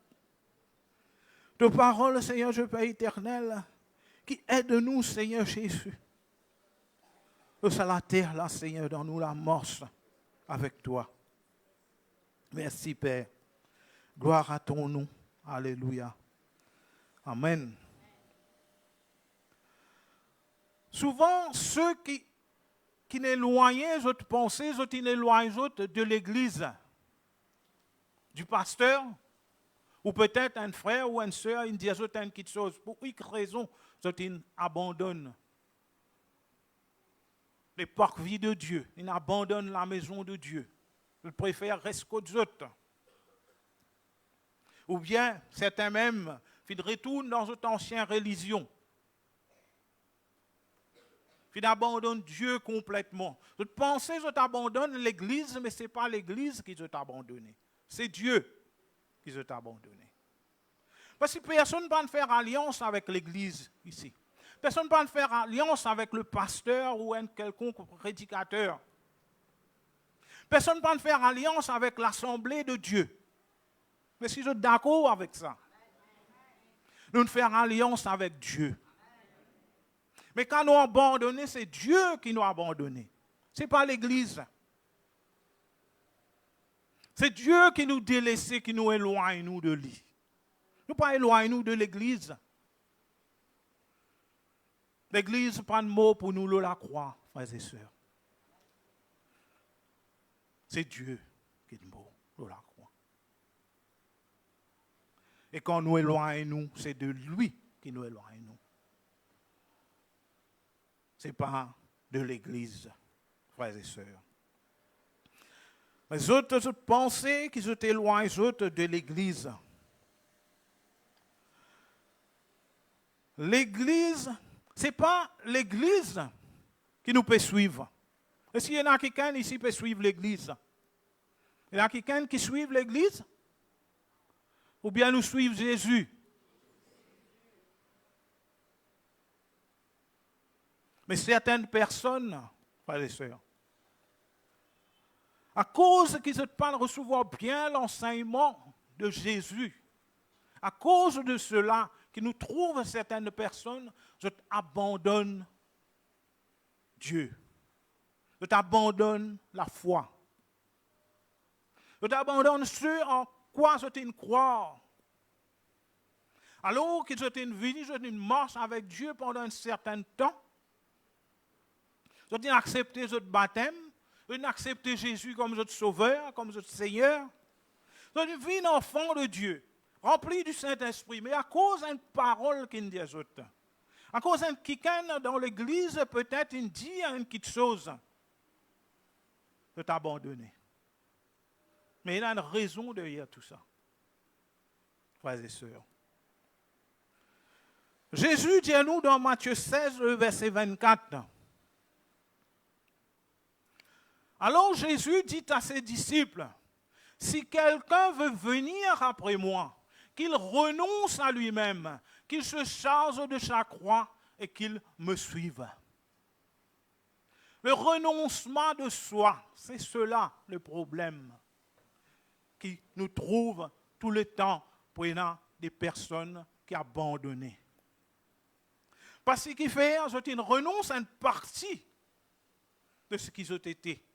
Ta parole, Seigneur Dieu Père éternel, qui aide nous, Seigneur Jésus. C'est la terre, là, Seigneur, dans nous la morse avec toi. Merci, Père. Gloire à ton nom. Alléluia. Amen. Souvent, ceux qui n'éloignent d'autres pensées, d'autres n'éloignent d'autres de l'Église, du pasteur, ou peut-être un frère ou une soeur, ils disent d'autres une petite chose. Pour quelle raison, d'autres abandonnent les parvis de Dieu, ils abandonnent la maison de Dieu. Ils préfèrent rester qu'aux autres. Ou bien, certains même, ils retournent dans cette ancienne religion. Ils abandonnent Dieu complètement. Vous pensez qu'ils abandonnent l'Église, mais ce n'est pas l'Église qu'ils ont abandonné. C'est Dieu qu'ils ont abandonné. Parce que personne ne peut faire alliance avec l'Église ici. Personne ne peut faire alliance avec le pasteur ou un quelconque prédicateur. Personne ne peut faire alliance avec l'Assemblée de Dieu. Mais si je suis d'accord avec ça, nous faisons alliance avec Dieu. Mais quand nous abandonnons, c'est Dieu qui nous a abandonnés. Ce n'est pas l'Église. C'est Dieu qui nous délaisse, qui nous éloigne nous de lui. Nous pas éloignons nous de l'Église. L'Église prend le mot pour nous la croix, frères et sœurs. C'est Dieu qui nous mot la croix. Et quand nous éloignons, c'est de lui qui nous éloigne nous. Ce n'est pas de l'Église, frères et sœurs. Les autres pensaient qu'ils étaient éloignés de l'Église. L'Église, ce n'est pas l'Église qui nous peut suivre. Est-ce qu'il y en a quelqu'un ici qui peut suivre l'Église? Il y en a quelqu'un qui suit l'Église? Ou bien nous suivons Jésus? Mais certaines personnes, frères et sœurs, à cause qu'ils ne pas recevoir bien l'enseignement de Jésus, à cause de cela, que nous trouvons certaines personnes, je t'abandonne Dieu. Je t'abandonne la foi. Je t'abandonne ce en quoi je t'ai croire. Alors que je t'ai venu, je t'ai marche avec Dieu pendant un certain temps. Je t'ai accepté ce baptême. Je t'ai accepté Jésus comme notre sauveur, comme notre Seigneur. Je t'ai vu un enfant de Dieu, rempli du Saint-Esprit, mais à cause d'une parole qu'il dit aux autres. À cause d'un quelqu'un dans l'église, peut-être il dit une petite chose. Je t'ai abandonné. Mais il y a une raison derrière tout ça, frères et sœurs. Jésus dit à nous dans Matthieu 16, verset 24. Alors Jésus dit à ses disciples, si quelqu'un veut venir après moi, qu'il renonce à lui-même, qu'il se charge de sa croix et qu'il me suive. Le renoncement de soi, c'est cela le problème qui nous trouve tout le temps prenant des personnes qui abandonnent. Parce qu'il fait, c'est une renonce à une partie de ce qu'ils ont été.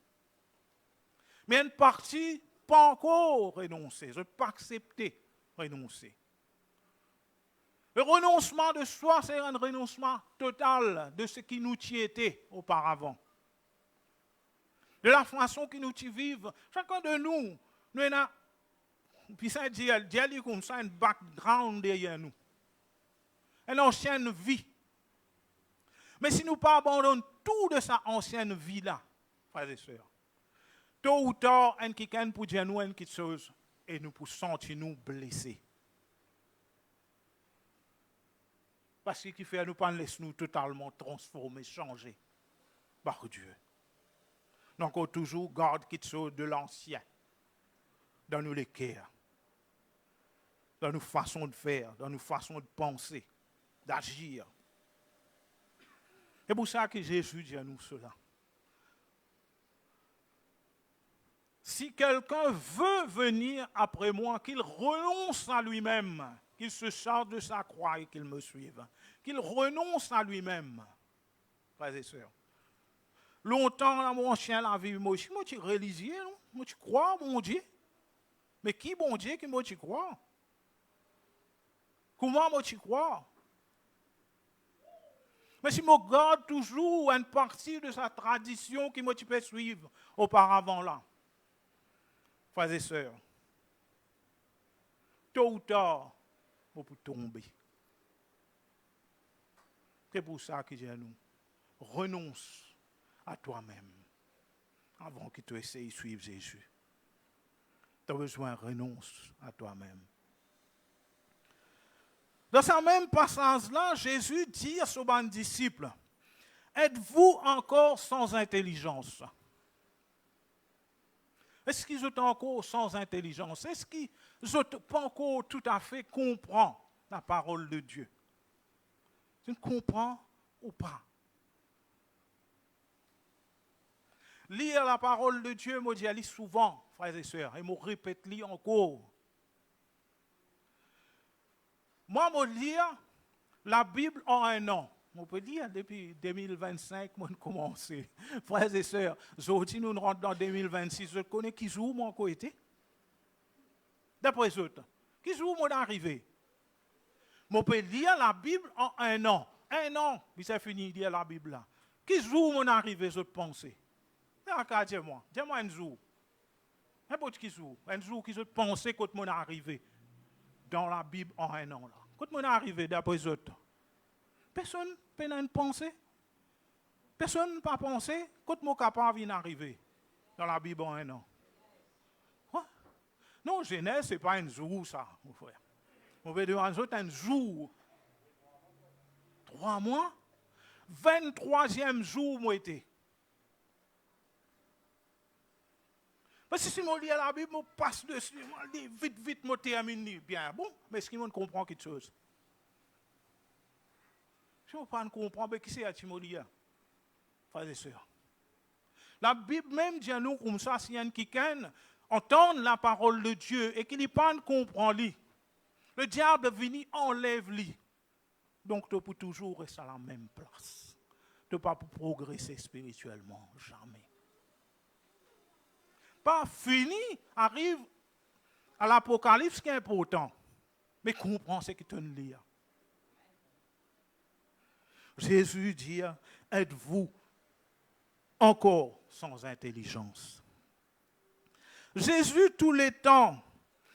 Mais une partie pas encore renoncée, je n'ai pas accepté renoncer. Le renoncement de soi, c'est un renoncement total de ce qui nous y était auparavant. De la façon que nous y vivons. Chacun de nous, nous avons, puis ça dit comme ça, un background derrière nous. Une ancienne vie. Mais si nous ne pas abandonnons tout de sa ancienne vie-là, frères et sœurs, tôt ou tard, quelqu'un peut dire nous quelque chose et nous pour sentir nous blessés. Parce qu'il fait nous pas laisser nous totalement transformer, changer par Dieu. Donc on toujours garde quelque chose de l'ancien dans nos cœurs, dans nos façons de faire, dans nos façons de penser, d'agir. C'est pour ça que Jésus dit à nous cela. Si quelqu'un veut venir après moi, qu'il renonce à lui-même, qu'il se charge de sa croix et qu'il me suive. Qu'il renonce à lui-même, frères et sœurs. Longtemps, dans mon chien, la vie, moi, je suis religieux, moi, tu crois, mon Dieu. Mais qui, bon Dieu, qui moi, tu crois? Comment moi, tu crois? Mais si je garde toujours une partie de sa tradition qui moi, tu peux suivre auparavant là. Frères et sœurs, tôt ou tard, on peut tomber. C'est pour ça que j'ai à nous, renonce à toi-même avant que tu essayes de suivre Jésus. Tu as besoin de renonce à toi-même. Dans ce même passage-là, Jésus dit à son disciple, êtes-vous encore sans intelligence? Est-ce qu'ils sont encore sans intelligence? Est-ce qu'ils n'ont pas encore tout à fait comprendre la parole de Dieu? Tu comprends ou pas? Lire la parole de Dieu, moi j'y lis souvent, frères et sœurs, et je répète lire encore. Moi, je lis la Bible en un an. On peut dire depuis 2025, moi, commencé. Frères et sœurs, aujourd'hui, nous rentrons dans 2026. Je connais qui joue mon côté. D'après eux, qui joue mon arrivé. On peut lire la Bible en 1 an. 1 an, puis c'est fini de lire la Bible là. Qui joue mon arrivé, je pense. Dis-moi un jour. N'importe qui joue. Un jour qui je pense quand mon arrivé dans la Bible en 1 an là. Quand mon arrivé d'après eux. Personne n'a pensé. Personne n'a pas pensé quand mon capable vient arriver dans la Bible en 1 an. Quoi? Non, Genèse, ce n'est pas un jour, ça, mon frère. On veut dire un jour. 3 mois. 23e jour, moi, été. Parce que si je lis la Bible, je passe dessus, je lis vite, je termine bien. Bon, mais est-ce qu'on comprend quelque chose? Si on ne comprend pas, qui c'est à Timothée? Frères et sœurs. La Bible même dit à nous comme ça, si quelqu'un entend la parole de Dieu et qu'il n'y pas comprend, le diable vient enlève-lui. Donc tu peux toujours rester à la même place. Tu ne peux pas progresser spirituellement, jamais. Pas fini, arrive à l'Apocalypse qui est important. Mais comprends ce que tu lis. Jésus dit, êtes-vous encore sans intelligence? Jésus, tous les temps,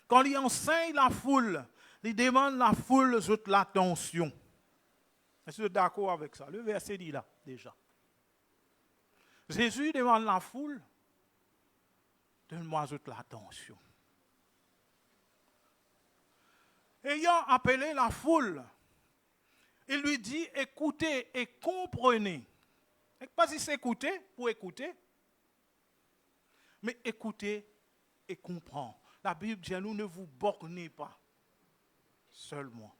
quand il enseigne la foule, il demande la foule de l'attention. Est-ce que vous êtes d'accord avec ça? Le verset dit là, déjà. Jésus demande la foule, donne-moi toute l'attention. Ayant appelé la foule, il lui dit, écoutez et comprenez. Et pas si c'est écouter pour écouter, mais écoutez et comprendre. La Bible dit à nous, ne vous bornez pas seulement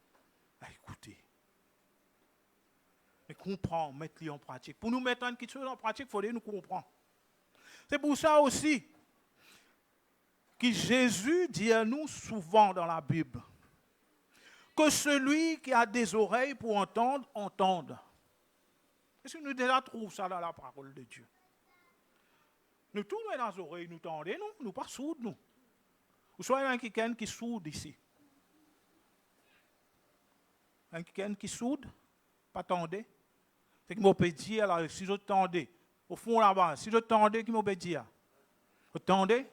à écouter. Mais comprendre, mettre-le en pratique. Pour nous mettre quelque chose en pratique, il faut nous comprendre. C'est pour ça aussi que Jésus dit à nous souvent dans la Bible que celui qui a des oreilles pour entendre, entende. Est-ce que nous déjà trouvons ça dans la parole de Dieu? Nous tournons dans les oreilles, nous tendons, nous pas sourds, nous. Ou soit il y a quelqu'un qui est sourd ici. Il y a quelqu'un qui est sourd, pas tendez. C'est qui m'a dit, alors, si je tendais, au fond là-bas, si je tendais, qui m'a dit, vous tendez?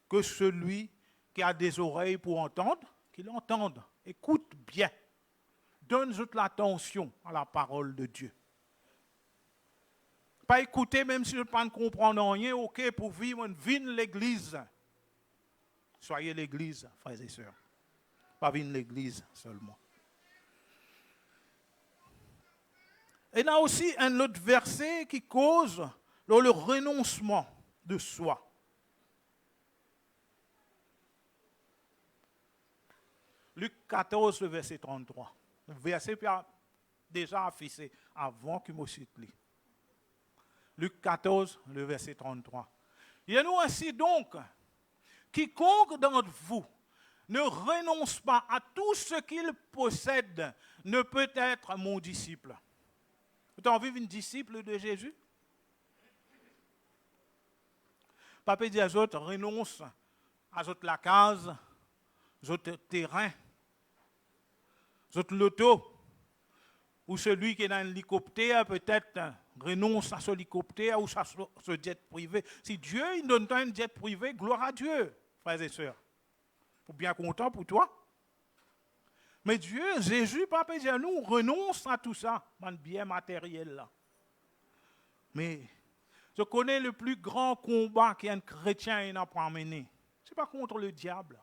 Que celui qui a des oreilles pour entendre, qu'il entende. Écoute bien. Donne toute l'attention à la parole de Dieu. Pas écouter, même si je ne peux pas comprendre rien, ok, pour vivre l'église. Soyez l'église, frères et sœurs. Pas vivre l'église seulement. Et là aussi un autre verset qui cause le renoncement de soi. Luc 14, le verset 33. Le verset déjà affiché avant que je cite. Luc 14, le verset 33. Il y a nous ainsi donc, quiconque d'entre vous ne renonce pas à tout ce qu'il possède ne peut être mon disciple. Vous avez envie d'une disciple de Jésus? Papa dit à eux, renonce à la case, à terrain, à l'auto, ou celui qui est dans un hélicoptère peut-être renonce à ce hélicoptère ou à ce jet privé. Si Dieu il donne un jet privé, gloire à Dieu, frères et sœurs. Pour bien content pour toi. Mais Dieu, Jésus, papa dit à nous, renonce à tout ça, dans le bien matériel là. Mais je connais le plus grand combat qu'un chrétien n'a pas mené. Ce n'est pas contre le diable.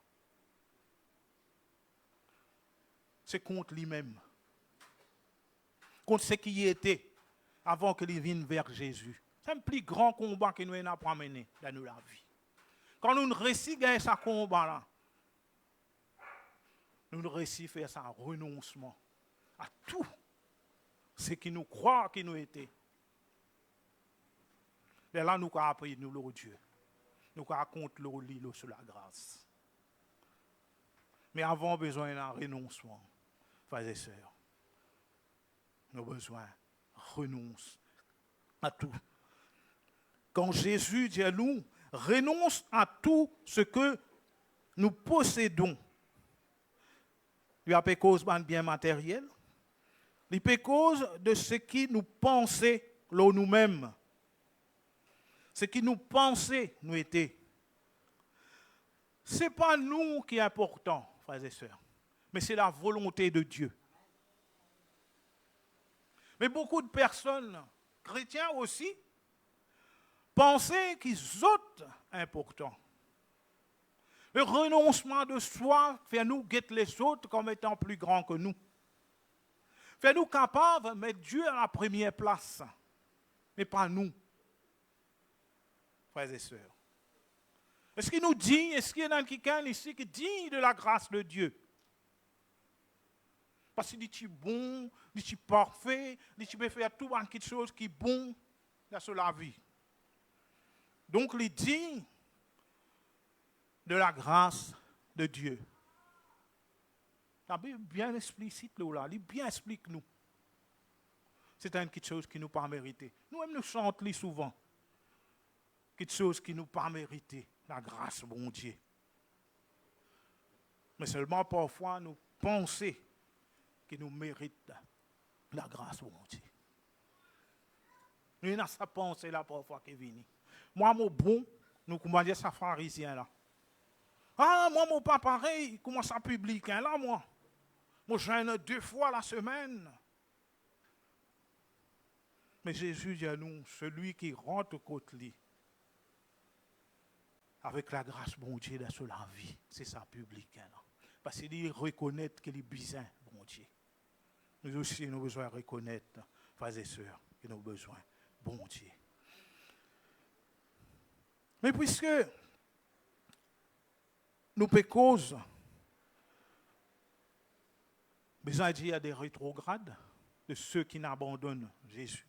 C'est contre lui-même. Contre ce qui était avant qu'il vienne vers Jésus. C'est le plus grand combat que nous n'avons pas mené dans la vie. Quand nous réussissons ce combat-là, nous réussissons à faire ça renoncement à tout ce qui nous croit que nous étions. Et là, nous avons appris nous le Dieu. Nous avons compté le lit sur la grâce. Mais avant besoin d'un renoncement, frères et sœurs. nos besoins, renonce à tout. Quand Jésus dit à nous, renonce à tout ce que nous possédons. Il y a pas cause de bien matériel. Il y a cause de ce qui nous pensait nous-mêmes. Ce qui nous pensait nous était. Ce n'est pas nous qui est important, frères et sœurs, mais c'est la volonté de Dieu. Mais beaucoup de personnes, chrétiens aussi, pensaient qu'ils sont importants. Le renoncement de soi fait nous guetter les autres comme étant plus grands que nous. Fait nous capables de mettre Dieu à la première place, mais pas nous, frères et sœurs. Est-ce qu'il nous dit, est-ce qu'il y en a quelqu'un ici qui dit de la grâce de Dieu? Parce qu'il dit que tu es bon, dit que tu es parfait, dit que tu peux faire tout quelque chose qui est bon dans la vie. Donc, il dit de la grâce de Dieu. La Bible bien explicite là, il bien explique nous. C'est quelque chose qui nous pas mérité. Nous-mêmes nous chantons souvent. Quelque chose qui nous pas mérité, la grâce bon Dieu. Mais seulement parfois nous pensons qu'il nous mérite la grâce bon Dieu. Nous avons sa pensée là parfois qui vient. Moi, mon bon, nous commençons à dire ça pharisien là. Ah, moi, mon pas pareil, comment ça public, hein, là, moi. Moi, jeûne 2 fois la semaine. Mais Jésus dit à nous, celui qui rentre côté lui, avec la grâce, bon Dieu, dans la vie, c'est ça public, hein, là. Parce qu'il reconnaît qu'il est bizarre, bon Dieu. Nous aussi, nous avons besoin de reconnaître, frères et sœurs, que nous avons besoin, bon Dieu. Mais puisque nous pécons, besoin de dire qu'il y a des rétrogrades de ceux qui n'abandonnent Jésus.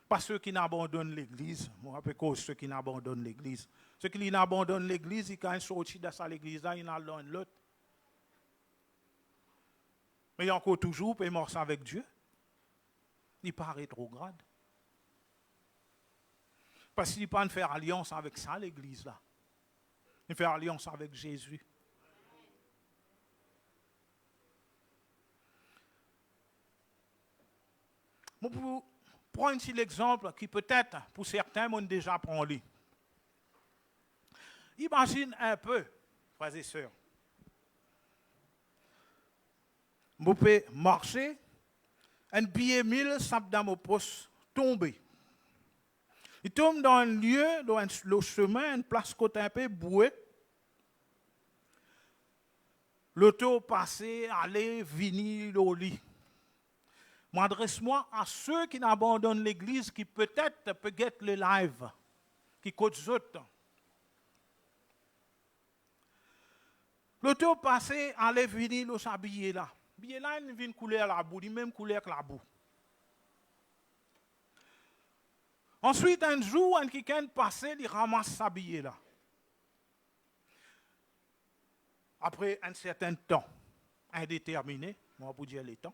Pas ceux qui n'abandonnent l'Église. Moi, je pécose ceux qui n'abandonnent l'Église. Ceux qui n'abandonnent l'Église, ils quand sortent de l'Église, ils n'ont l'un l'autre. Mais il y a encore toujours, puis mort avec Dieu. Il n'est pas rétrograde. Parce qu'il n'est pas de faire alliance avec ça, l'Église là. Il fait alliance avec Jésus. Bon, pour prendre un petit exemple qui peut-être, pour certains, m'ont déjà pris. Imagine un peu, frères et sœurs. Vous pouvez marcher, un billet 1000 sape dans mon poste, tomber. Il tombe dans un lieu, dans le chemin, une place côté un peu bouée. L'auto passé, aller, venir, au lit. M'adresse-moi à ceux qui n'abandonnent l'église, qui peut-être peut get le live, qui côté autres. L'auto passé, aller, venir, le s'habiller là. Billet là, il vient couleur la boue, il même couleur que la boue. Ensuite, un jour, un quelqu'un passé, il ramasse sa billet là. Après un certain temps, indéterminé, moi pour dire les temps,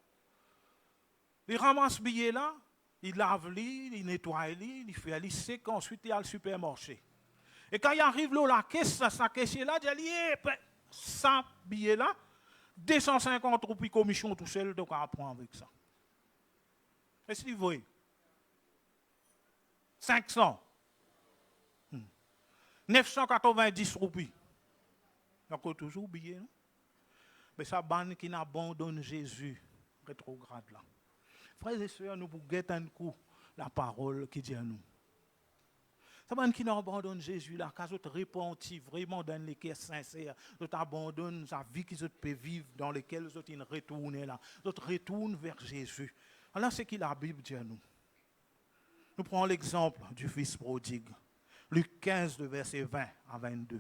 il ramasse le billet là, il lave lui, il nettoie lui, il fait lui sec, ensuite il a le supermarché. Et quand il arrive là, la caisse, sa caisse là, il dit, ça billet là, 250 roupies commission tout seul, donc on apprend avec ça. Est-ce que vous voyez? 500. 990 roupies. Il y a encore toujours oublié, non? Mais ça, ban qui n'abandonne Jésus, rétrograde là. Frères et sœurs, nous pouvons guetter un coup la parole qui dit à nous. Ça, ban qui n'abandonne Jésus là, quand vous repentis vraiment dans les cœurs sincères, vous abandonnez sa vie qu'ils peuvent vivre, dans lesquelles vous retournent là, vous retournent vers Jésus. Alors, c'est ce que la Bible dit à nous. Nous prenons l'exemple du fils prodigue. Luc 15, de verset 20 à 22.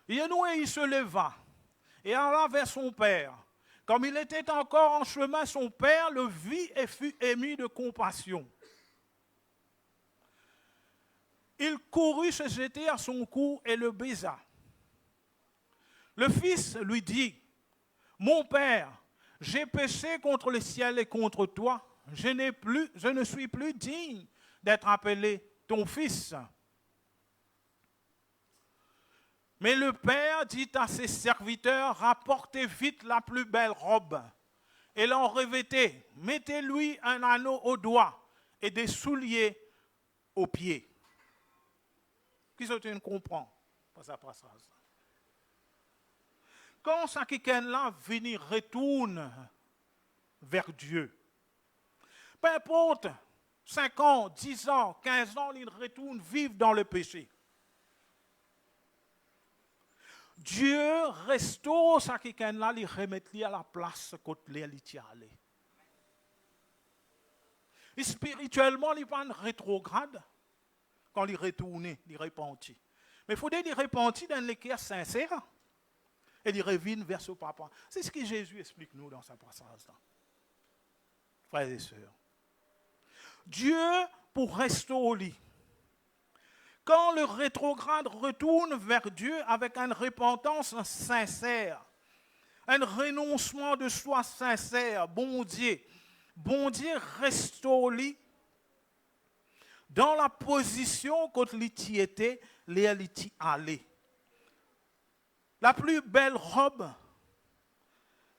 Et il se leva et alla vers son père. Comme il était encore en chemin, son père le vit et fut ému de compassion. Il courut se jeter à son cou et le baisa. Le fils lui dit, « Mon père, j'ai péché contre le ciel et contre toi. Je ne suis plus digne d'être appelé ton fils. Mais le père dit à ses serviteurs, rapportez vite la plus belle robe et l'en revêtez. Mettez-lui un anneau au doigt et des souliers aux pieds. Qui ce que tu comprends? Pas ça. Quand ça là venir retourne vers Dieu, peu importe, 5 ans, 10 ans, 15 ans, il retourne vivre dans le péché. Dieu restaure ça là, il remet à la place côté il y allé. Et spirituellement, il n'est pas rétrograde quand il retourne, il repentit. Mais il faut dire qu'il repentit dans les cœurs sincères et il revient vers son papa. C'est ce que Jésus explique nous dans sa passage-là. Frères et sœurs. Dieu pour restaurer. Quand le rétrograde retourne vers Dieu avec une repentance sincère, un renoncement de soi sincère, bon Dieu restaure dans la position quand il était, il allait. La plus belle robe,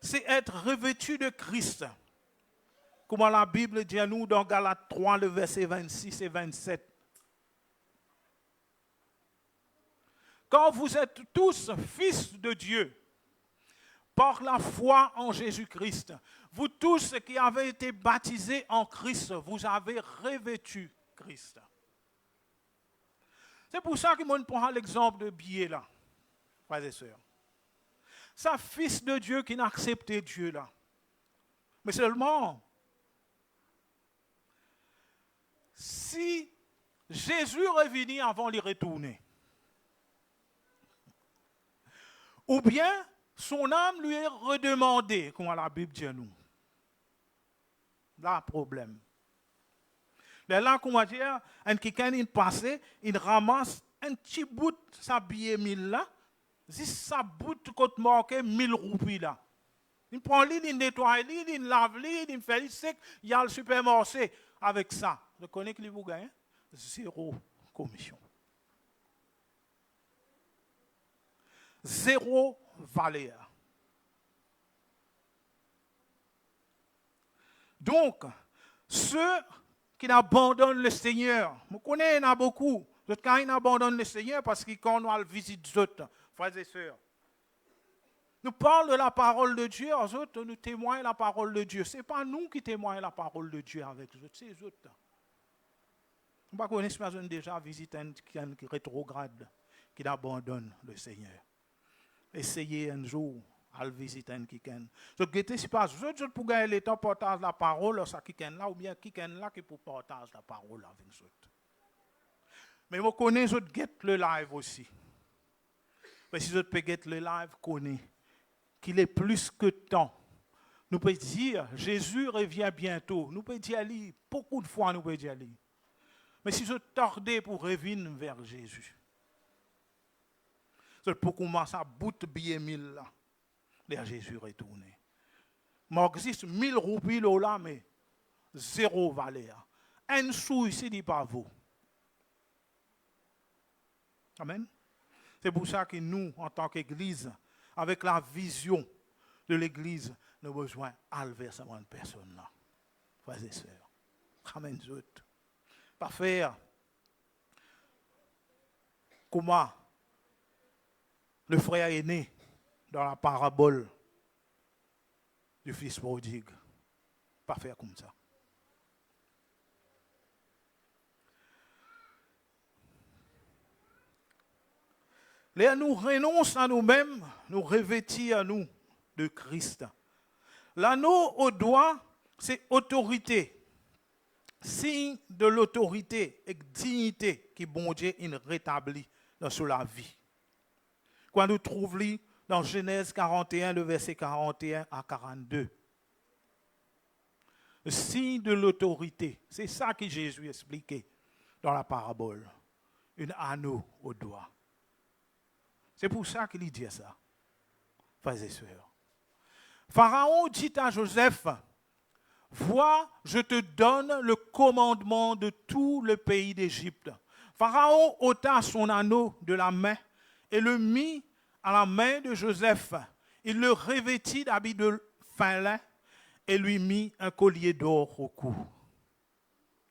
c'est être revêtu de Christ. Comme la Bible dit à nous dans Galates 3, le verset 26 et 27. Quand vous êtes tous fils de Dieu, par la foi en Jésus-Christ, vous tous qui avez été baptisés en Christ, vous avez revêtu Christ. C'est pour ça que je prends l'exemple de billet là, frères et sœurs. C'est un fils de Dieu qui n'a accepté Dieu là. Mais seulement, si Jésus revenait avant de retourner, ou bien son âme lui est redemandée, comme la Bible dit à nous. Là, problème. Là, comment dire, quelqu'un il passe, il ramasse un petit bout de sa billet 1000 là, si ça bout côté marqué 1000 roupies là. Il prend lui, il nettoie lui, il lave lui, il fait lui sec, il y a le supermarché avec ça. Vous connaissez que vous gagnez? 0 commission. 0 valeur. Donc, ceux qui abandonnent le Seigneur, vous connaissez, il y en a beaucoup. Quand ils abandonnent le Seigneur, parce que quand on visite les autres, frères et sœurs, nous parlons de la parole de Dieu, aux autres, nous témoignons la parole de Dieu. Ce n'est pas nous qui témoignons la parole de Dieu avec les autres, c'est les autres. Vous ne connaissez pas déjà visité un rétrograde qui abandonne le Seigneur. Essayez un jour à le visiter un quelqu'un. Je ne sais pas, je pour gagner le temps partage la parole à quelqu'un là, ou bien quelqu'un là qui pour partager la parole avec les autres. Mais vous connaissez, je guette le live aussi. Mais si je peux guetter le live, connaissez qu'il est plus que temps. Nous pouvons dire, Jésus revient bientôt. Nous pouvons dire, beaucoup de fois, nous pouvons dire. Mais si je tardais pour revenir vers Jésus, c'est pour commencer à bout de billet 1000 là, vers Jésus retourné. Mais il existe 1000 roupies là, mais 0 valeur. Un sou ici n'est pas vous. Amen. C'est pour ça que nous, en tant qu'Église, avec la vision de l'Église, nous avons besoin d'aller vers cette personne-là. Frères et sœurs. Amen. Pas faire comment le frère aîné dans la parabole du fils prodigue. Pas faire comme ça. Là, nous renonçons à nous-mêmes, nous revêtir à nous de Christ. L'anneau au doigt, c'est autorité. Signe de l'autorité et dignité que bon Dieu rétablit dans la vie. Quand nous trouvons dans Genèse 41, le verset 41 à 42. Le signe de l'autorité, c'est ça que Jésus expliquait dans la parabole. Un anneau au doigt. C'est pour ça qu'il dit ça, frères et sœurs. Pharaon dit à Joseph, « Vois, je te donne le commandement de tout le pays d'Égypte. » Pharaon ôta son anneau de la main et le mit à la main de Joseph. Il le revêtit d'habits de fin lin et lui mit un collier d'or au cou.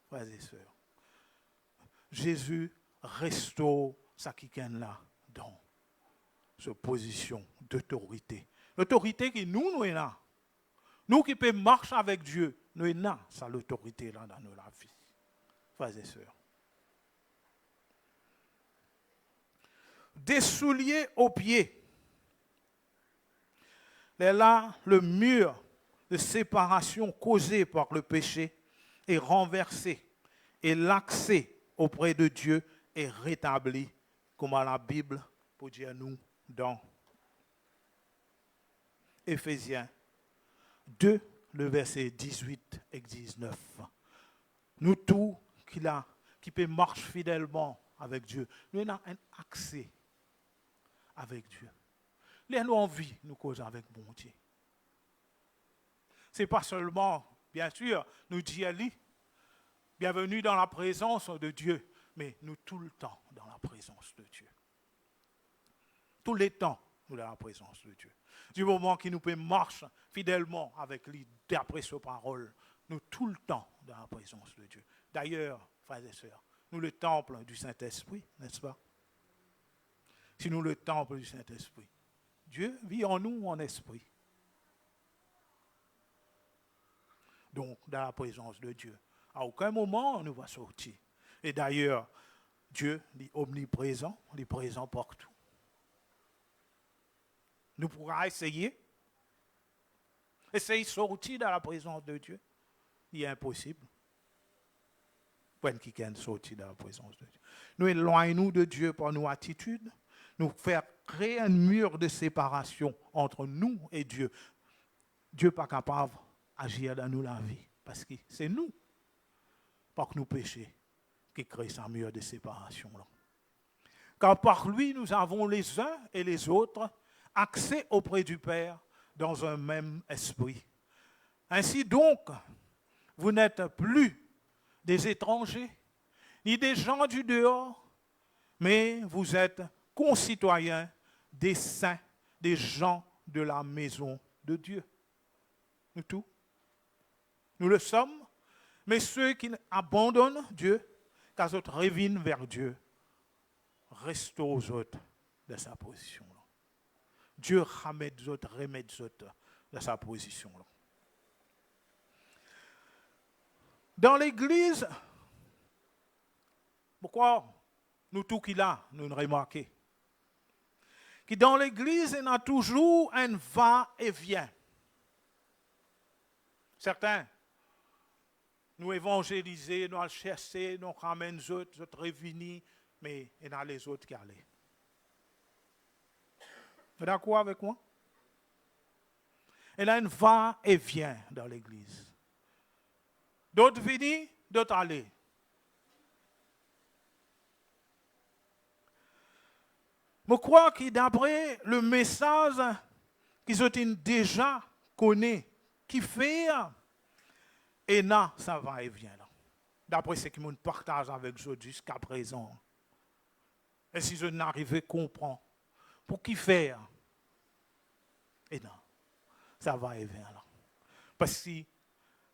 Frères et sœurs, Jésus restaure sa là dans cette position d'autorité. L'autorité qui nous est là. Nous qui pouvons marcher avec Dieu, nous sommes là, ça l'autorité là dans notre vie. Frères et sœurs. Des souliers aux pieds. Là, le mur de séparation causé par le péché est renversé et l'accès auprès de Dieu est rétabli, comme à la Bible pour dire nous dans Éphésiens 2, le verset 18 et 19. Nous tous qui peut marcher fidèlement avec Dieu, nous avons un accès avec Dieu. Les nous envie nous causer avec bon Dieu. Ce n'est pas seulement, bien sûr, nous dire bienvenue dans la présence de Dieu, mais nous tout le temps dans la présence de Dieu. Tous les temps, nous dans la présence de Dieu. Du moment qu'il nous peut marcher fidèlement avec lui, d'après sa parole, nous tout le temps dans la présence de Dieu. D'ailleurs, frères et sœurs, nous le temple du Saint-Esprit, n'est-ce pas? Si nous le temple du Saint-Esprit, Dieu vit en nous en esprit. Donc, dans la présence de Dieu, à aucun moment on ne va sortir. Et d'ailleurs, Dieu est omniprésent, il est présent partout. Nous pourrons essayer de sortir dans la présence de Dieu. Il est impossible. Pour qui sortir dans la présence de Dieu. Nous éloignons de Dieu par nos attitudes, nous faire créer un mur de séparation entre nous et Dieu. Dieu n'est pas capable d'agir dans nous la vie, parce que c'est nous, par nous péchés, qui créent ce mur de séparation là. Car par lui, nous avons les uns et les autres accès auprès du Père dans un même esprit. Ainsi donc, vous n'êtes plus des étrangers, ni des gens du dehors, mais vous êtes concitoyens des saints, des gens de la maison de Dieu. Nous tous, nous le sommes, mais ceux qui abandonnent Dieu, car autres reviennent vers Dieu, restent aux autres de sa position. Dieu remet les autres de sa position. Dans l'Église, pourquoi nous tous qui là, nous remarquons que dans l'Église, il y a toujours un va-et-vient. Certains, nous évangélisons, nous cherchons, nous ramènent les autres revenus, mais il y a les autres qui allaient. Vous êtes d'accord avec moi? Il y a un va-et-vient dans l'Église. D'autres viennent, d'autres allaient. Je crois que d'après le message qu'ils ont déjà connu, qui fait, et là, ça va et vient. D'après ce qu'ils m'ont partagé avec eux jusqu'à présent. Et si je n'arrivais à comprendre, pour qui faire? Et non, ça va et vient. Parce que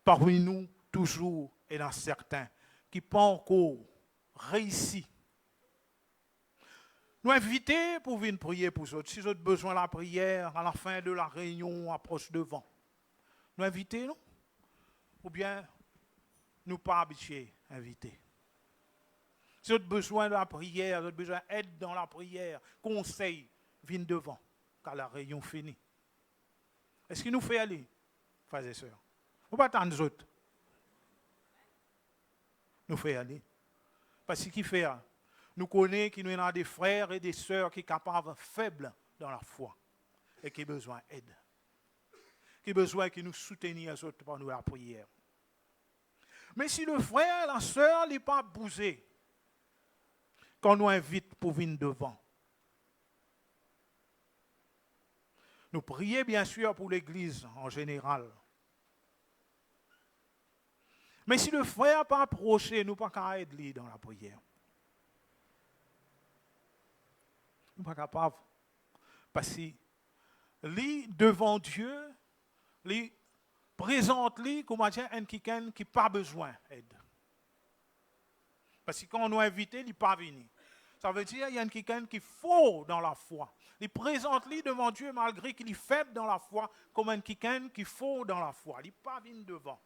parmi nous, toujours, il y en a certains qui n'ont pas encore réussi. Nous invitons pour venir prier pour eux. Si vous avez besoin de la prière, à la fin de la réunion, approche devant. Nous invitons, non? Ou bien, nous pas habitués à inviter. Si vous avez besoin de la prière, vous avez besoin d'aide dans la prière, conseil, viens devant, car la réunion finit. Est-ce qu'il nous fait aller, frères et sœurs? On ne va pas attendre les autres. Nous fait aller. Parce qu'il fait, nous connaissons qu'il y a des frères et des sœurs qui sont capables, faibles dans la foi, et qui ont besoin d'aide. Qui ont besoin que nous soutenions les autres pendant la prière. Mais si le frère et la sœur n'est pas bousé, quand nous invite pour venir devant, Nous prions bien sûr pour l'Église en général. Mais si le frère n'a pas approché, nous ne pouvons pas aider dans la prière. Nous ne sommes pas capables. Parce que lui, devant Dieu, lui présente-lui comme quelqu'un qui n'a pas besoin d'aide. Parce que quand on nous invite, il n'est pas venu. Ça veut dire qu'il y a quelqu'un qui est fort dans la foi. Il présente-lui devant Dieu malgré qu'il est faible dans la foi, comme quelqu'un qui est fort dans la foi. Il n'est pas venu devant.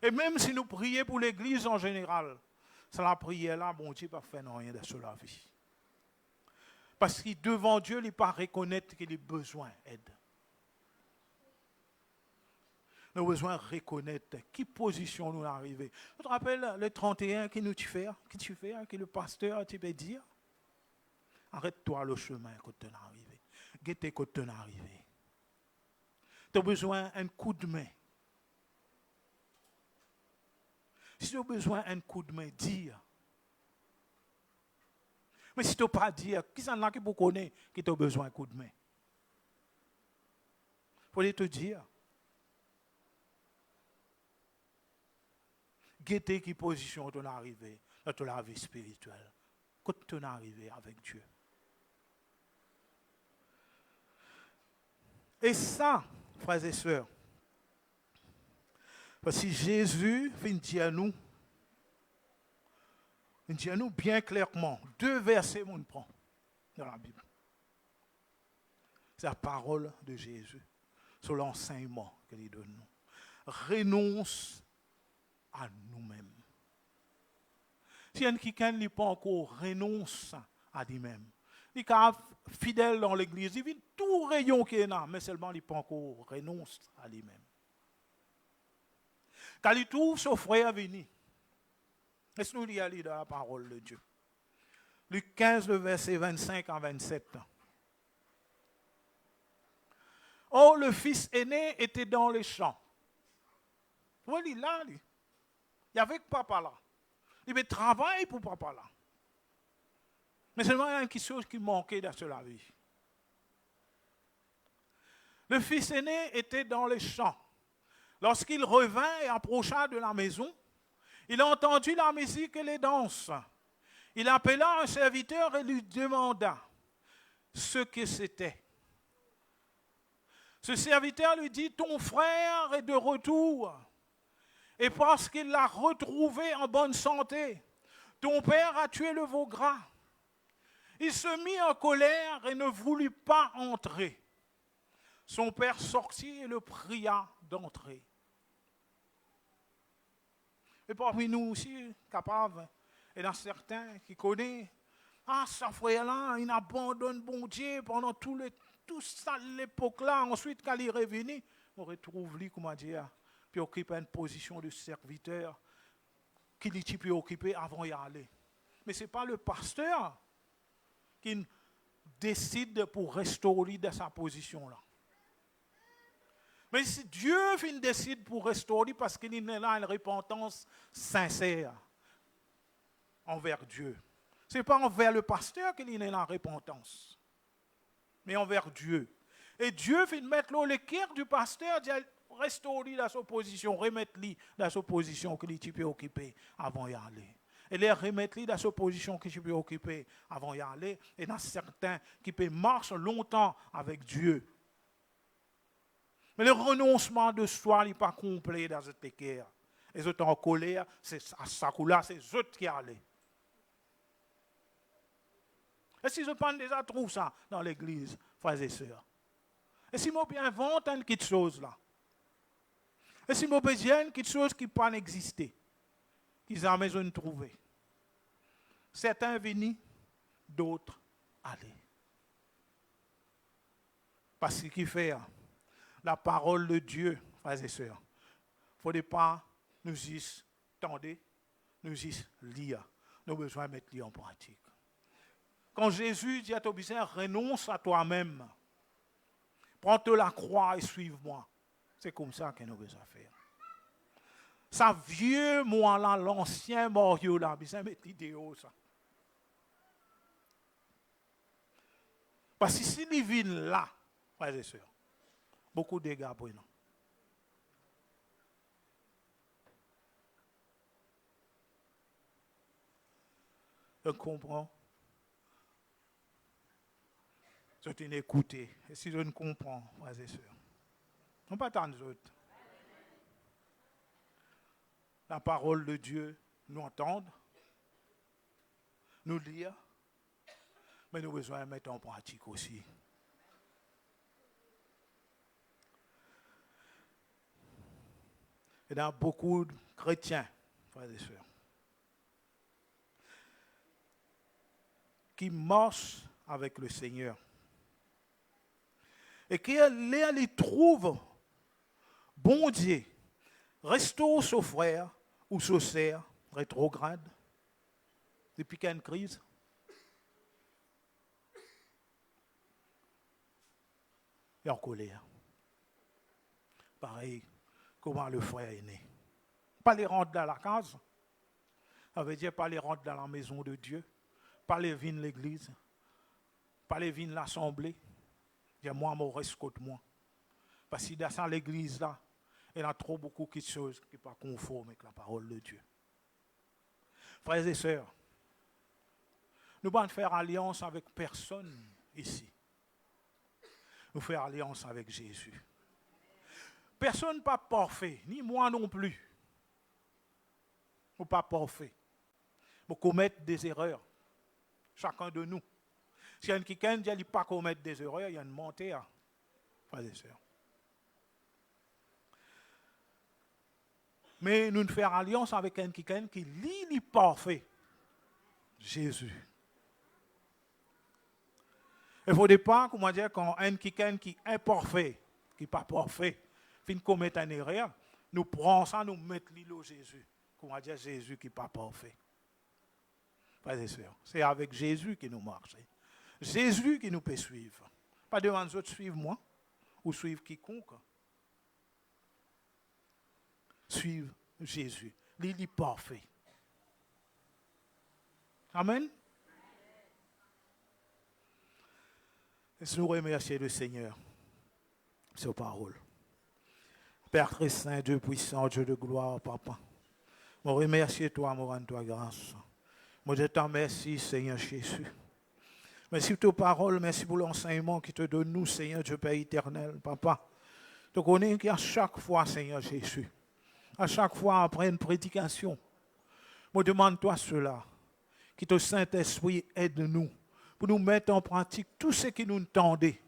Et même si nous prions pour l'Église en général, c'est la prière-là, bon Dieu n'a pas fait rien de cela vie. Parce que devant Dieu, il n'est pas reconnaître qu'il a besoin d'aide. Nous avons besoin de reconnaître qui position nous arrivons. Tu te rappelles le 31 qui nous fait, que le pasteur tu peux dire, arrête-toi le chemin quand tu es arrivé. Guette quand tu es arrivé. Tu as besoin d'un coup de main. Si tu as besoin d'un coup de main, dire. Mais si tu n'as pas dire, qui s'en a qui vous connaît qui tu as besoin d'un coup de main? Il faut te dire. Guettez qui position tu es arrivé dans la vie spirituelle. Quand tu es arrivé avec Dieu. Et ça, frères et sœurs, parce que Jésus dit à nous bien clairement, 2 versets on prend dans la Bible. C'est la parole de Jésus sur l'enseignement qu'il donne nous. Renonce à nous-mêmes. Si quelqu'un n'est pas encore renonce à lui-même, il est fidèle dans l'église, il vit tout rayon qu'il y a, mais seulement il n'est pas encore renonce à lui-même. Quand il trouve son frère venu, laisse-nous lire dans la parole de Dieu. Luc 15, le verset 25 à 27. Oh, le fils aîné était dans les champs. Oui, il est là, il est avec papa là. Il travaille pour papa là. Mais seulement il y a quelque chose qui manquait dans la vie. Le fils aîné était dans les champs. Lorsqu'il revint et approcha de la maison, il a entendu la musique et les danses. Il appela un serviteur et lui demanda ce que c'était. Ce serviteur lui dit, ton frère est de retour. Et parce qu'il l'a retrouvé en bonne santé, ton père a tué le veau gras. Il se mit en colère et ne voulut pas entrer. Son père sortit et le pria d'entrer. Et parmi nous aussi, capables, et dans certains qui connaissent, ce frère-là, il abandonne bon Dieu pendant tout ça, l'époque-là. Ensuite, quand il est revenu, on retrouve lui, comment dire, puis occupe une position de serviteur qu'il est occupé avant d'y aller. Mais ce n'est pas le pasteur qui décide pour restaurer dans sa position-là. Mais si Dieu décide pour restaurer parce qu'il y a là une repentance sincère envers Dieu. Ce n'est pas envers le pasteur qu'il y a la repentance, mais envers Dieu. Et Dieu vient mettre le cœur du pasteur, dit restaurer dans sa position, remettre-lui dans sa position qu'il peut occuper avant d'y aller. Et les remettre dans sa position qu'il peut occuper avant d'y aller. Et dans certains qui peuvent marcher longtemps avec Dieu. Mais le renoncement de soi n'est pas complet dans cette équerre. Les autres en colère, c'est à ça coup-là, c'est eux qui allaient. Et si je prends déjà trouve ça dans l'église, frères et sœurs. Et si je invente une petite chose là. Et si je besoin une petite chose qui ne peut pas exister, qu'ils ont besoin de trouver. Certains venus, d'autres aller. Parce qu'il fait la parole de Dieu, frères et sœurs. Il ne faudrait pas nous y tendre, nous y lire. Nous avons besoin de mettre en pratique. Quand Jésus dit à ton besoin, renonce à toi-même. Prends-toi la croix et suive-moi. C'est comme ça que nous avons besoin de faire. Ça vieux moi là, l'ancien moriot là, besoin de mettre l'idéal ça. Parce que si ils viennent là, frères et sœurs, beaucoup de dégâts pour nous. Je comprends. Je t'ai écouté. Et si je ne comprends, frères et sœurs, on ne pas attendre les autres. La parole de Dieu, nous entendre, nous lire, mais nous avons besoin de mettre en pratique aussi. Il y a beaucoup de chrétiens, frères et sœurs, qui marchent avec le Seigneur et qui les trouvent, bon Dieu, restaure ce frère ou ce sœur rétrograde depuis qu'il y a une crise. Et en colère. Pareil, comment le frère est né. Pas les rentrer dans la case. Ça veut dire pas les rentrer dans la maison de Dieu. Pas les venir l'église. Pas les venir l'assemblée. Dire moi, je reste contre moi. Parce que dans l'église là, il y a trop beaucoup de choses qui ne sont pas conformes avec la parole de Dieu. Frères et sœurs, nous ne pouvons pas faire alliance avec personne ici. Nous faisons alliance avec Jésus. Personne n'est pas parfait, ni moi non plus. Nous ne sommes pas parfaits. Nous commettons des erreurs. Chacun de nous. Si il y a quelqu'un qui ne dit pas commettre des erreurs, il y a une montée. Frères et sœurs. Mais nous faisons alliance avec quelqu'un qui est parfait. Jésus. Il ne faut pas, comment dire, quand quelqu'un qui est imparfait, qui n'est pas parfait, fin commettre une erreur, nous prenons ça, nous mettons l'îlot Jésus. Comment dire, Jésus qui n'est pas parfait. Frères et sœurs, c'est avec Jésus que nous marchons. Jésus qui nous peut suivre. Pas devant les autres, suivre moi ou suivre quiconque. Suivre Jésus. Il est parfait. Amen. Laisse-nous remercier le Seigneur pour ses paroles. Père très saint, Dieu puissant, Dieu de gloire, Papa. Je remercie toi, je rends toi grâce. Je te remercie, Seigneur Jésus. Merci pour tes paroles, merci pour l'enseignement qui te donne nous, Seigneur Dieu Père éternel, Papa. Tu connais qu'à chaque fois, Seigneur Jésus, à chaque fois après une prédication, je demande toi cela, que ton Saint-Esprit aide-nous pour nous mettre en pratique tout ce qui nous tendait.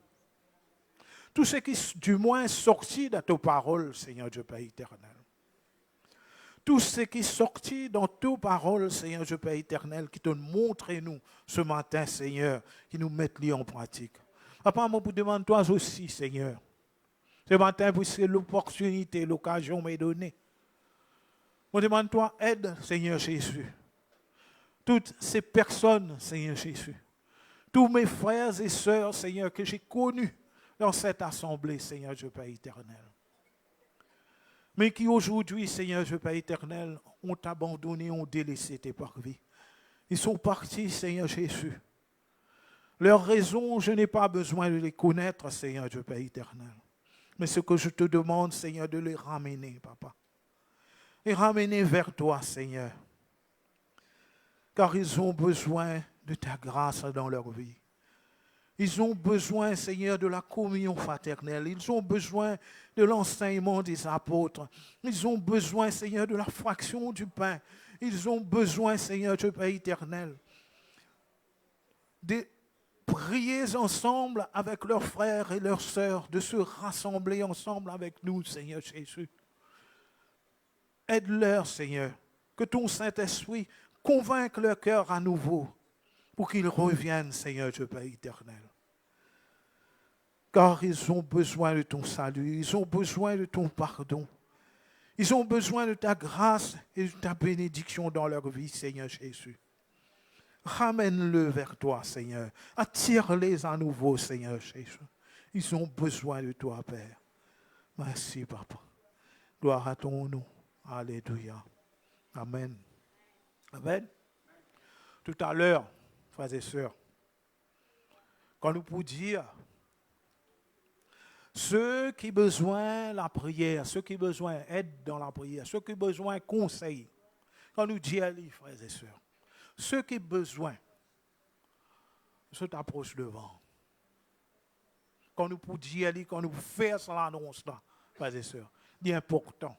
Tout ce qui, du moins, est sorti de tes paroles, Seigneur Dieu Père éternel. Tout ce qui est sorti dans tes paroles, Seigneur Dieu Père éternel, qui te montre nous ce matin, Seigneur, qui nous mettent en pratique. Papa, moi, vous demande toi aussi, Seigneur. Ce matin, puisque l'opportunité, l'occasion m'est donnée. Je demande toi aide, Seigneur Jésus. Toutes ces personnes, Seigneur Jésus. Tous mes frères et sœurs, Seigneur, que j'ai connus dans cette assemblée, Seigneur Dieu Père éternel. Mais qui aujourd'hui, Seigneur Dieu Père éternel, ont abandonné, ont délaissé tes parvis. Ils sont partis, Seigneur Jésus. Leurs raisons, je n'ai pas besoin de les connaître, Seigneur Dieu Père éternel. Mais ce que je te demande, Seigneur, de les ramener, Papa. Les ramener vers toi, Seigneur. Car ils ont besoin de ta grâce dans leur vie. Ils ont besoin, Seigneur, de la communion fraternelle. Ils ont besoin de l'enseignement des apôtres. Ils ont besoin, Seigneur, de la fraction du pain. Ils ont besoin, Seigneur, Dieu Père éternel, de prier ensemble avec leurs frères et leurs sœurs, de se rassembler ensemble avec nous, Seigneur Jésus. Aide-leur, Seigneur, que ton Saint-Esprit convainque leur cœur à nouveau pour qu'ils reviennent, Seigneur Dieu Père éternel. Car ils ont besoin de ton salut, ils ont besoin de ton pardon. Ils ont besoin de ta grâce et de ta bénédiction dans leur vie, Seigneur Jésus. Ramène-le vers toi, Seigneur. Attire-les à nouveau, Seigneur Jésus. Ils ont besoin de toi, Père. Merci, Papa. Gloire à ton nom. Alléluia. Amen. Amen. Tout à l'heure, frères et sœurs, Quand nous pouvons dire, ceux qui ont besoin de la prière, ceux qui ont besoin d'aide dans la prière, ceux qui ont besoin de conseils, quand nous disons, frères et sœurs, ceux qui ont besoin, se t'approchent devant. Quand nous pouvons dire, quand nous faisons l'annonce là, frères et sœurs, c'est important.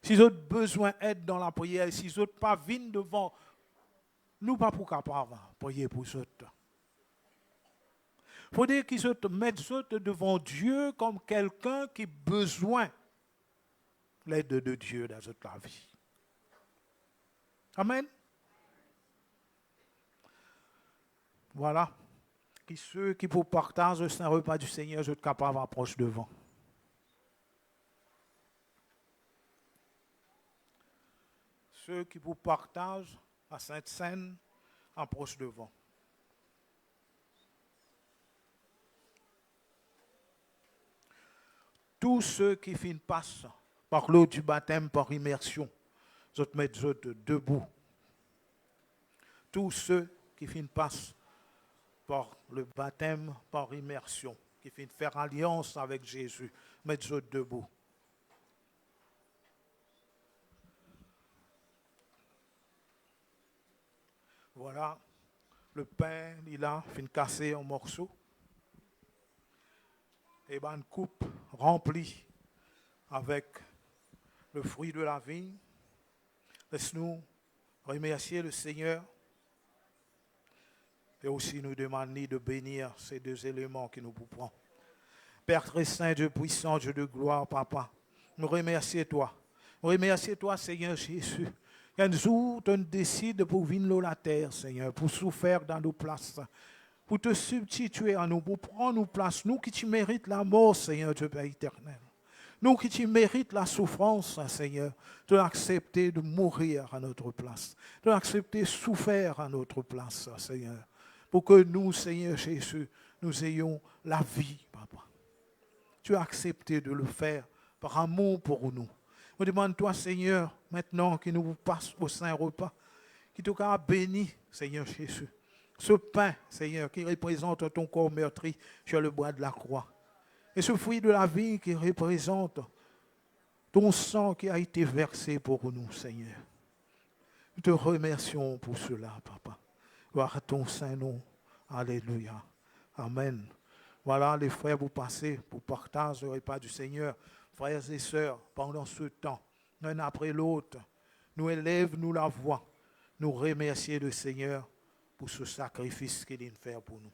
Si vous avez besoin d'aide dans la prière, si vous n'avez pas venir devant, nous ne sommes pas capables de prier pour eux. Il faut dire qu'ils se mettent devant Dieu comme quelqu'un qui a besoin de l'aide de Dieu dans toute la vie. Amen. Voilà. Qui ceux qui pour partager un repas du Seigneur, je suis capable d'approcher devant. Ceux qui vous partagent la Sainte Seine, approchent devant. Tous ceux qui passent par l'eau du baptême par immersion, je te mets debout. Tous ceux qui passent par le baptême par immersion, qui faire alliance avec Jésus, mettre debout. Voilà, le pain, il a cassé en morceaux. Et une coupe remplie avec le fruit de la vigne. Laisse-nous remercier le Seigneur et aussi nous demander de bénir ces deux éléments qui nous prennent. Père très saint, Dieu puissant, Dieu de gloire, Papa, nous remercions toi. Nous remercions toi, Seigneur Jésus. Un jour, tu décides pour venir la terre, Seigneur, pour souffrir dans nos places, pour te substituer à nous, pour prendre nos places, nous qui tu mérites la mort, Seigneur Dieu Père éternel. Nous qui tu mérites la souffrance, Seigneur, de accepter de mourir à notre place, de accepter de souffrir à notre place, Seigneur, pour que nous, Seigneur Jésus, nous ayons la vie, Papa. Tu as accepté de le faire par amour pour nous. Je demande toi, Seigneur, maintenant qu'il nous passe au Saint-Repas, qu'il te béni, Seigneur Jésus. Ce pain, Seigneur, qui représente ton corps meurtri sur le bois de la croix. Et ce fruit de la vie qui représente ton sang qui a été versé pour nous, Seigneur. Nous te remercions pour cela, Papa. Gloire à ton Saint-Nom. Alléluia. Amen. Voilà, les frères, vous passez pour partager le repas du Seigneur. Frères et sœurs, pendant ce temps, l'un après l'autre, nous élèvons, nous la voix, nous remercier le Seigneur pour ce sacrifice qu'il vient faire pour nous.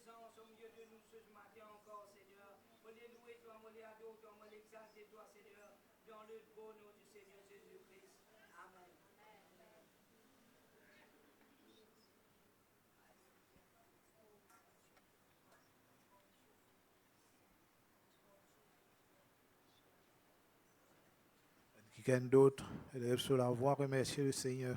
présence au milieu de nous ce matin encore, Seigneur. Moi les louer toi, moi les adorer toi, moi l'exalter toi, Seigneur, dans le beau nom du Seigneur Jésus-Christ. Amen.
Quelqu'un d'autre élève sur la voix, remercier le Seigneur.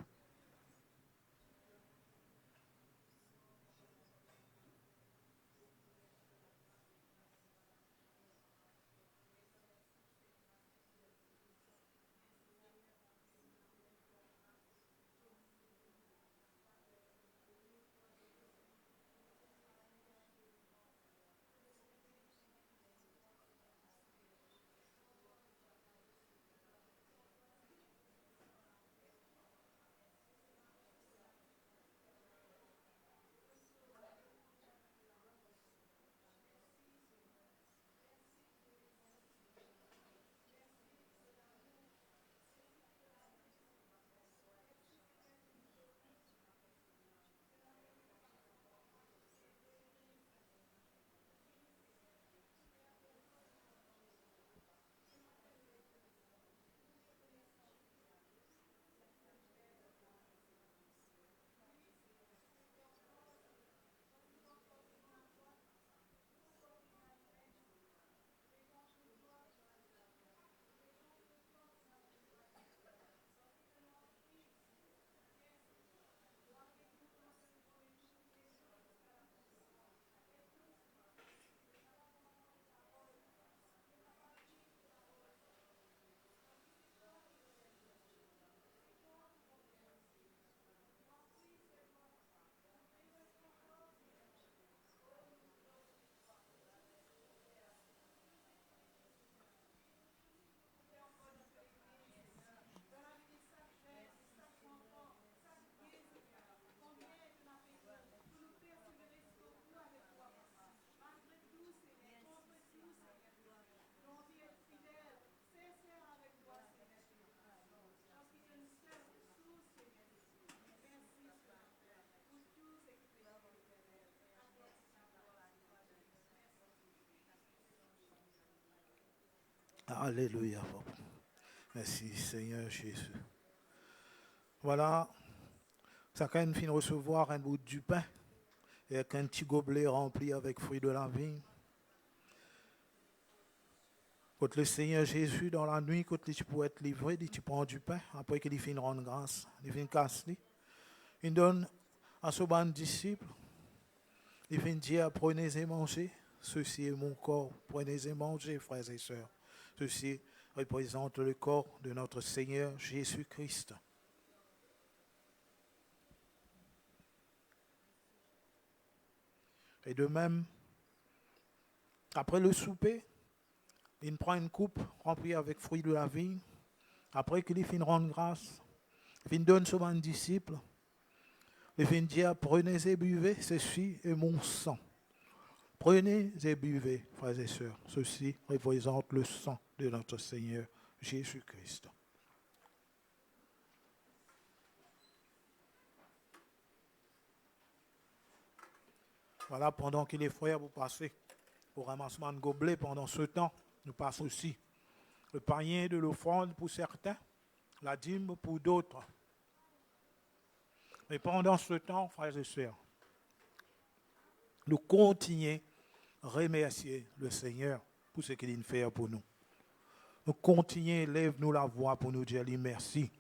Alléluia. Merci Seigneur Jésus. Voilà, chacun finit de recevoir un bout du pain et avec un petit gobelet rempli avec fruits de la vigne. Quand le Seigneur Jésus, dans la nuit, quand tu peux être livré, tu prends du pain, après qu'il finit de rendre grâce, il finit de casser, il donne à ce bon disciple, il finit de dire, prenez et mangez, ceci est mon corps, prenez et mangez, frères et sœurs. Ceci représente le corps de notre Seigneur Jésus-Christ. Et de même, après le souper, il prend une coupe remplie avec fruits de la vigne. Après qu'il finit de rendre grâce, il donne ce à un disciple. Il finit de dire, prenez et buvez, ceci est mon sang. Prenez et buvez, frères et sœurs. Ceci représente le sang de notre Seigneur Jésus-Christ. Voilà, pendant que les frères vous passez au ramassement de gobelets, pendant ce temps, nous passons aussi le panier de l'offrande pour certains, la dîme pour d'autres. Mais pendant ce temps, frères et sœurs, nous continuons à remercier le Seigneur pour ce qu'il vient de faire pour nous. Nous continuons, lève-nous la voix pour nous dire merci.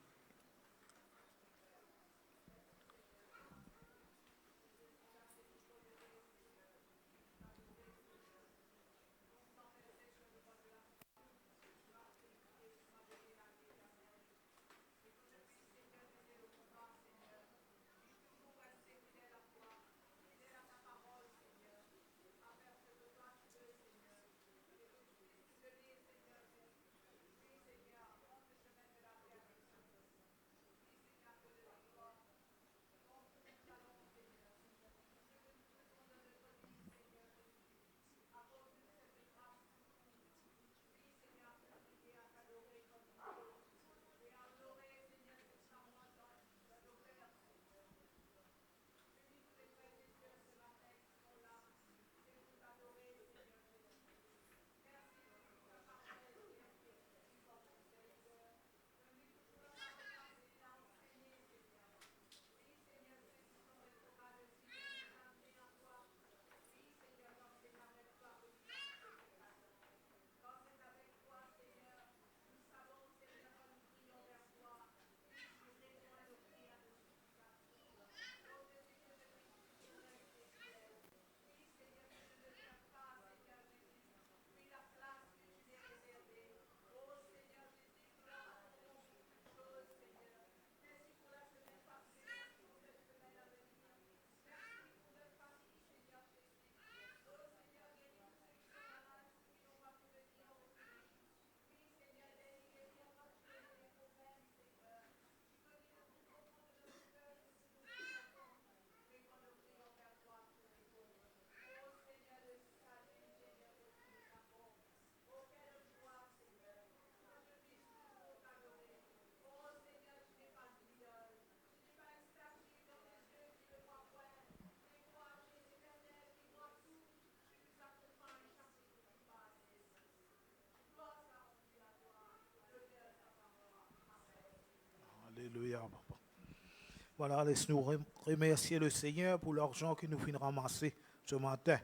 Voilà, laisse-nous remercier le Seigneur pour l'argent que nous finissons ramasser ce matin.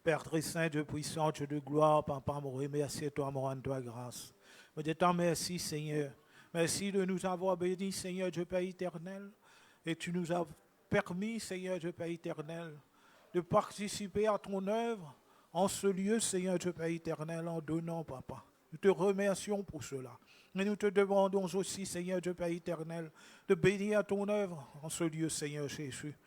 Père très saint, Dieu puissant, Dieu de gloire, Papa, me remercier toi, me rendre toi grâce. Me dis tant merci, Seigneur. Merci de nous avoir bénis, Seigneur Dieu Père éternel. Et tu nous as permis, Seigneur Dieu Père éternel, de participer à ton œuvre en ce lieu, Seigneur Dieu Père éternel, en donnant, Papa. Nous te remercions pour cela. Mais nous te demandons aussi, Seigneur Dieu Père éternel, de bénir ton œuvre en ce lieu, Seigneur Jésus.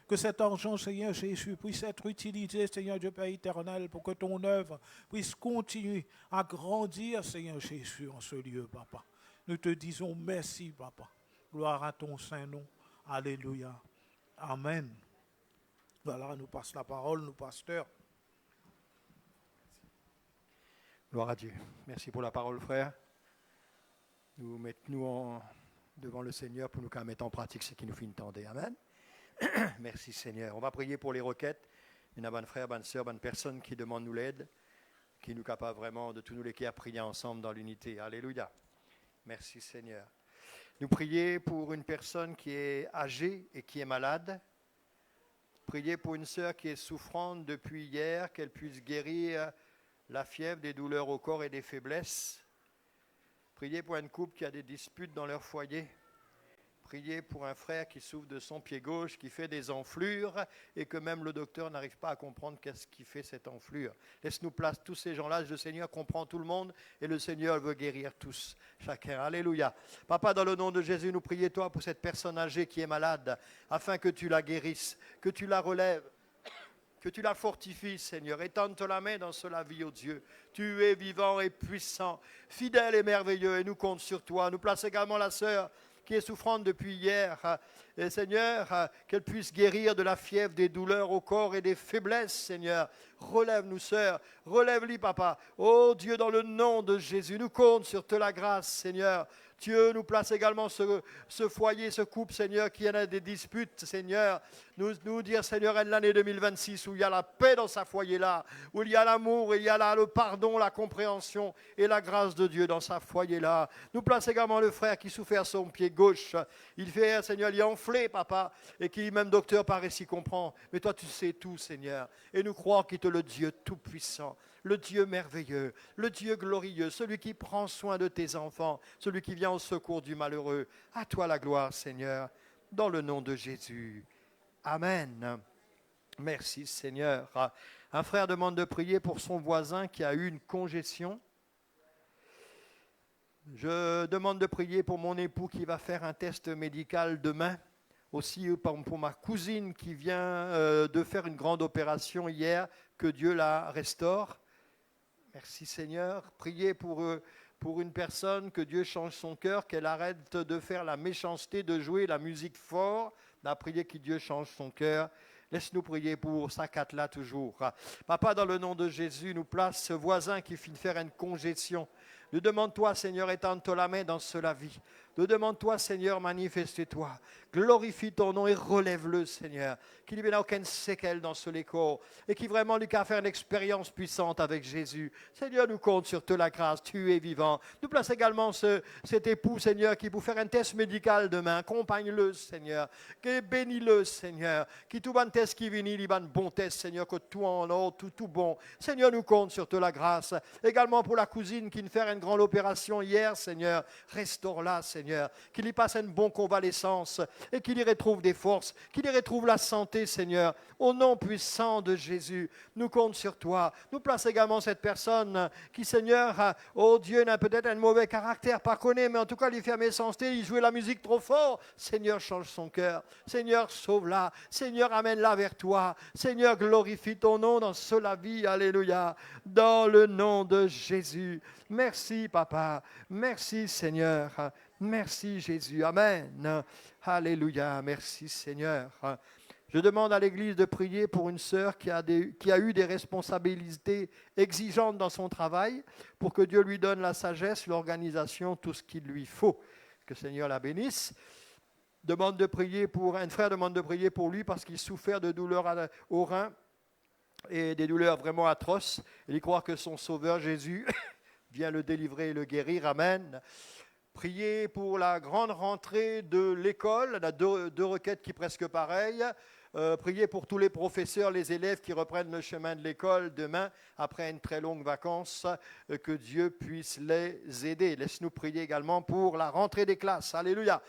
Que cet argent, Seigneur Jésus, puisse être utilisé, Seigneur Dieu Père éternel, pour que ton œuvre puisse continuer à grandir, Seigneur Jésus, en ce lieu, Papa. Nous te disons merci, Papa. Gloire à ton saint nom. Alléluia. Amen. Voilà, nous passe la parole, nous pasteurs.
Gloire à Dieu. Merci pour la parole, frère. Nous mettons devant le Seigneur pour nous mettre en pratique ce qui nous fait entendre. Amen. Merci Seigneur. On va prier pour les requêtes. Il y a bonne frère, bonne sœur, bonne personne qui demande nous l'aide, qui nous capable vraiment de tous nous lesquels à prier ensemble dans l'unité. Alléluia. Merci Seigneur. Nous prions pour une personne qui est âgée et qui est malade. Priez pour une sœur qui est souffrante depuis hier, qu'elle puisse guérir la fièvre, des douleurs au corps et des faiblesses. Priez pour un couple qui a des disputes dans leur foyer. Priez pour un frère qui souffre de son pied gauche, qui fait des enflures et que même le docteur n'arrive pas à comprendre qu'est-ce qui fait cette enflure. Laisse-nous place tous ces gens-là. Le Seigneur comprend tout le monde et le Seigneur veut guérir tous, chacun. Alléluia. Papa, dans le nom de Jésus, nous prions toi pour cette personne âgée qui est malade, afin que tu la guérisses, que tu la relèves, que tu la fortifies, Seigneur. Étends la main dans cela vie, oh Dieu. Tu es vivant et puissant, fidèle et merveilleux, et nous comptons sur toi. Nous place également la sœur qui est souffrante depuis hier. Et Seigneur, qu'elle puisse guérir de la fièvre, des douleurs au corps et des faiblesses, Seigneur. Relève-nous, sœur. Relève-les, papa. Oh Dieu, dans le nom de Jésus, nous comptons sur te la grâce, Seigneur. Dieu, nous place également ce foyer, ce couple, Seigneur, qui en a des disputes, Seigneur. Nous dire, Seigneur, en l'année 2026, où il y a la paix dans sa foyer-là, où il y a l'amour, il y a le pardon, la compréhension et la grâce de Dieu dans sa foyer-là. Nous place également le frère qui souffre à son pied gauche. Il fait, Seigneur, il est enflé, papa, et qui, même docteur, paraît s'y comprend. Mais toi, tu sais tout, Seigneur. Et nous croyons qu'il est le Dieu tout-puissant, le Dieu merveilleux, le Dieu glorieux, celui qui prend soin de tes enfants, celui qui vient au secours du malheureux. À toi la gloire, Seigneur, dans le nom de Jésus. Amen. Merci, Seigneur. Un frère demande de prier pour son voisin qui a eu une congestion. Je demande de prier pour mon époux qui va faire un test médical demain. Aussi pour ma cousine qui vient de faire une grande opération hier, que Dieu la restaure. Merci Seigneur. Priez pour une personne, que Dieu change son cœur, qu'elle arrête de faire la méchanceté, de jouer la musique fort. On a prié que Dieu change son cœur. Laisse-nous prier pour Sakat-là toujours. Papa, dans le nom de Jésus, nous place ce voisin qui finit de faire une congestion. Nous demande-toi, Seigneur, étends-toi la main dans cela vie. Nous demande-toi, Seigneur, manifeste-toi. Glorifie ton nom et relève-le, Seigneur. Qu'il n'y ait aucune séquelle dans ce corps et qui vraiment lui a fait une expérience puissante avec Jésus. Seigneur, nous compte sur te la grâce. Tu es vivant. Nous place également cet époux, Seigneur, qui pour faire un test médical demain. Accompagne-le, Seigneur. Bénis-le, Seigneur. Qui tout bon test qui vient, il va un bon test, Seigneur, que tout en ordre, tout bon. Seigneur, nous compte sur te la grâce. Également pour la cousine qui vient faire une grande opération hier, Seigneur. Restaure-la, Seigneur. Qu'il y passe une bonne convalescence et qu'il y retrouve des forces, qu'il y retrouve la santé, Seigneur. Au nom puissant de Jésus, nous comptons sur toi. Nous place également cette personne qui, Seigneur, oh Dieu, n'a peut-être un mauvais caractère, pas connu, mais en tout cas, il fait méchanceté, il jouait la musique trop fort. Seigneur, change son cœur. Seigneur, sauve-la. Seigneur, amène-la vers toi. Seigneur, glorifie ton nom dans cela vie. Alléluia. Dans le nom de Jésus. Merci, Papa. Merci, Seigneur. Merci Jésus, Amen. Alléluia, merci Seigneur. Je demande à l'Église de prier pour une sœur qui a eu des responsabilités exigeantes dans son travail, pour que Dieu lui donne la sagesse, l'organisation, tout ce qu'il lui faut. Que le Seigneur la bénisse. Un frère demande de prier pour lui parce qu'il souffert de douleurs au rein et des douleurs vraiment atroces. Il croit que son Sauveur Jésus vient le délivrer et le guérir. Amen. Priez pour la grande rentrée de l'école. On a deux requêtes qui sont presque pareilles. Priez pour tous les professeurs, les élèves qui reprennent le chemin de l'école demain, après une très longue vacance, que Dieu puisse les aider. Laisse-nous prier également pour la rentrée des classes. Alléluia.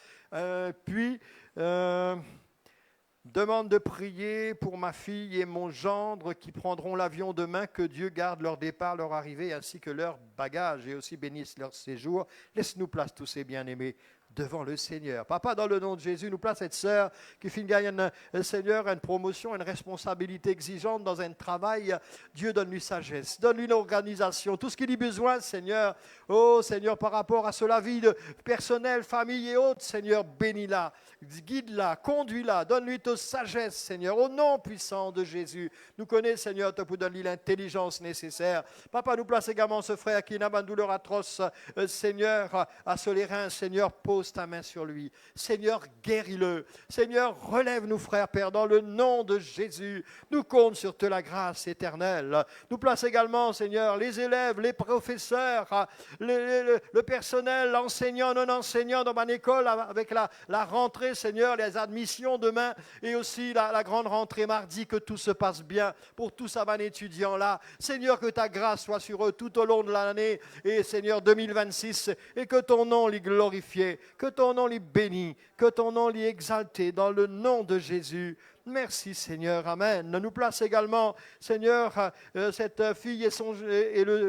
Demande de prier pour ma fille et mon gendre qui prendront l'avion demain, que Dieu garde leur départ, leur arrivée, ainsi que leur bagage, et aussi bénisse leur séjour. Laisse-nous place tous ces bien-aimés devant le Seigneur. Papa, dans le nom de Jésus, nous place cette sœur qui finit gagne, Seigneur, une promotion, une responsabilité exigeante dans un travail. Dieu, donne-lui sagesse, donne-lui une organisation, tout ce qu'il a besoin, Seigneur. Oh, Seigneur, par rapport à cela, vie personnelle, famille et autres, Seigneur, bénis-la, guide-la, conduis-la, donne-lui ta sagesse, Seigneur, au nom puissant de Jésus. Nous connaissons, Seigneur, pour donner l'intelligence nécessaire. Papa, nous place également ce frère qui n'a pas de douleur atroce, Seigneur, à ce les reins, Seigneur, pose ta main sur lui. Seigneur, guéris-le. Seigneur, relève-nous, frères, Père, dans le nom de Jésus. Nous comptons sur la grâce éternelle. Nous place également, Seigneur, les élèves, les professeurs, le personnel, l'enseignant, non-enseignant dans mon école, avec la rentrée, Seigneur, les admissions demain, et aussi la grande rentrée mardi, que tout se passe bien pour tous ces étudiants-là. Seigneur, que ta grâce soit sur eux tout au long de l'année, et Seigneur, 2026, et que ton nom l'est glorifié, que ton nom l'est béni, que ton nom l'est exalté dans le nom de Jésus. Merci Seigneur, Amen. Nous place également, Seigneur, cette fille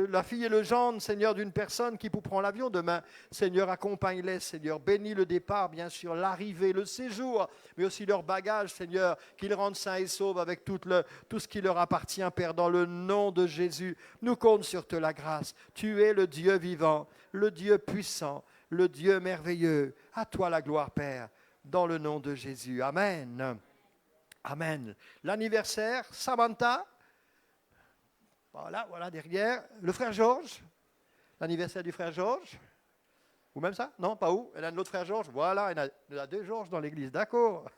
la fille et le gendre, Seigneur, d'une personne qui prend l'avion demain. Seigneur, accompagne-les, Seigneur, bénis le départ, bien sûr, l'arrivée, le séjour, mais aussi leur bagage, Seigneur, qu'ils rendent sains et saufs avec tout ce qui leur appartient, Père, dans le nom de Jésus. Nous comptons sur la grâce. Tu es le Dieu vivant, le Dieu puissant, le Dieu merveilleux. À toi la gloire, Père, dans le nom de Jésus. Amen. Amen. L'anniversaire, Samantha. Voilà derrière. Le frère Georges. L'anniversaire du frère Georges. Ou même ça? Non, pas où? Elle a un autre frère Georges. Voilà, il y a deux Georges dans l'église. D'accord.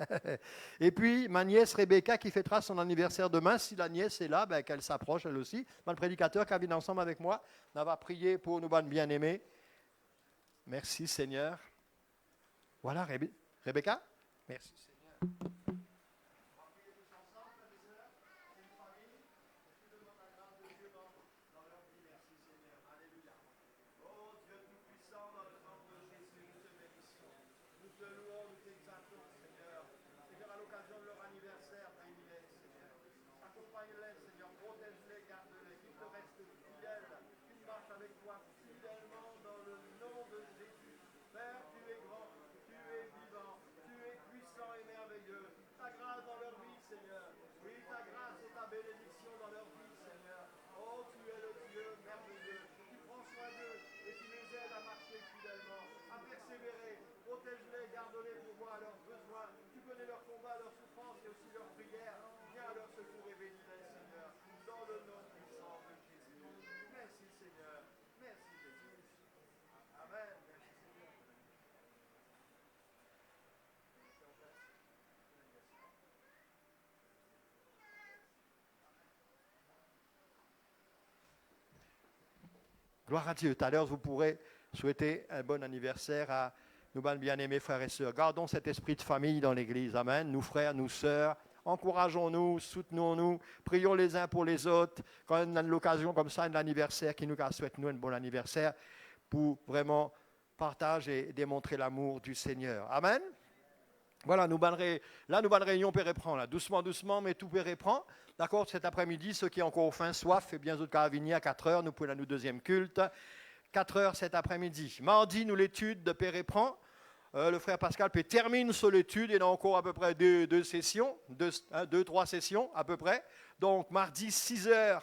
Et puis, ma nièce Rebecca qui fêtera son anniversaire demain. Si la nièce est là, qu'elle s'approche elle aussi. Le prédicateur qui vient ensemble avec moi. On va prier pour nous bien-aimés. Merci Seigneur. Voilà, Rebecca. Merci Seigneur. Protège-les, garde-les pour voir leurs besoins. Tu connais leurs combats, leurs souffrances et aussi leurs prières. Viens à leur secours et bénis-les, Seigneur, dans le nom puissant de Jésus. Merci, Seigneur. Merci, Jésus. Amen. Merci, Seigneur. Gloire à Dieu. Tout à l'heure, vous pourrez souhaiter un bon anniversaire à nous, bien-aimés frères et sœurs. Gardons cet esprit de famille dans l'Église. Amen. Nous frères, nous sœurs, encourageons-nous, soutenons-nous, prions les uns pour les autres. Quand on a l'occasion comme ça, un anniversaire, qui nous souhaite nous un bon anniversaire pour vraiment partager et démontrer l'amour du Seigneur. Amen. Voilà, nous réunion Père et prend, là, doucement, mais tout Père et prend. D'accord, cet après-midi, ceux qui ont encore faim, soif, et bien d'autres qu'à venir à 4h, nous pouvons aller au deuxième culte. 4h cet après-midi. Mardi, nous l'étude de Père et prend. Le frère Pascal termine sur l'étude. Il y a encore à peu près deux sessions, 3 sessions à peu près. Donc, mardi, 6h,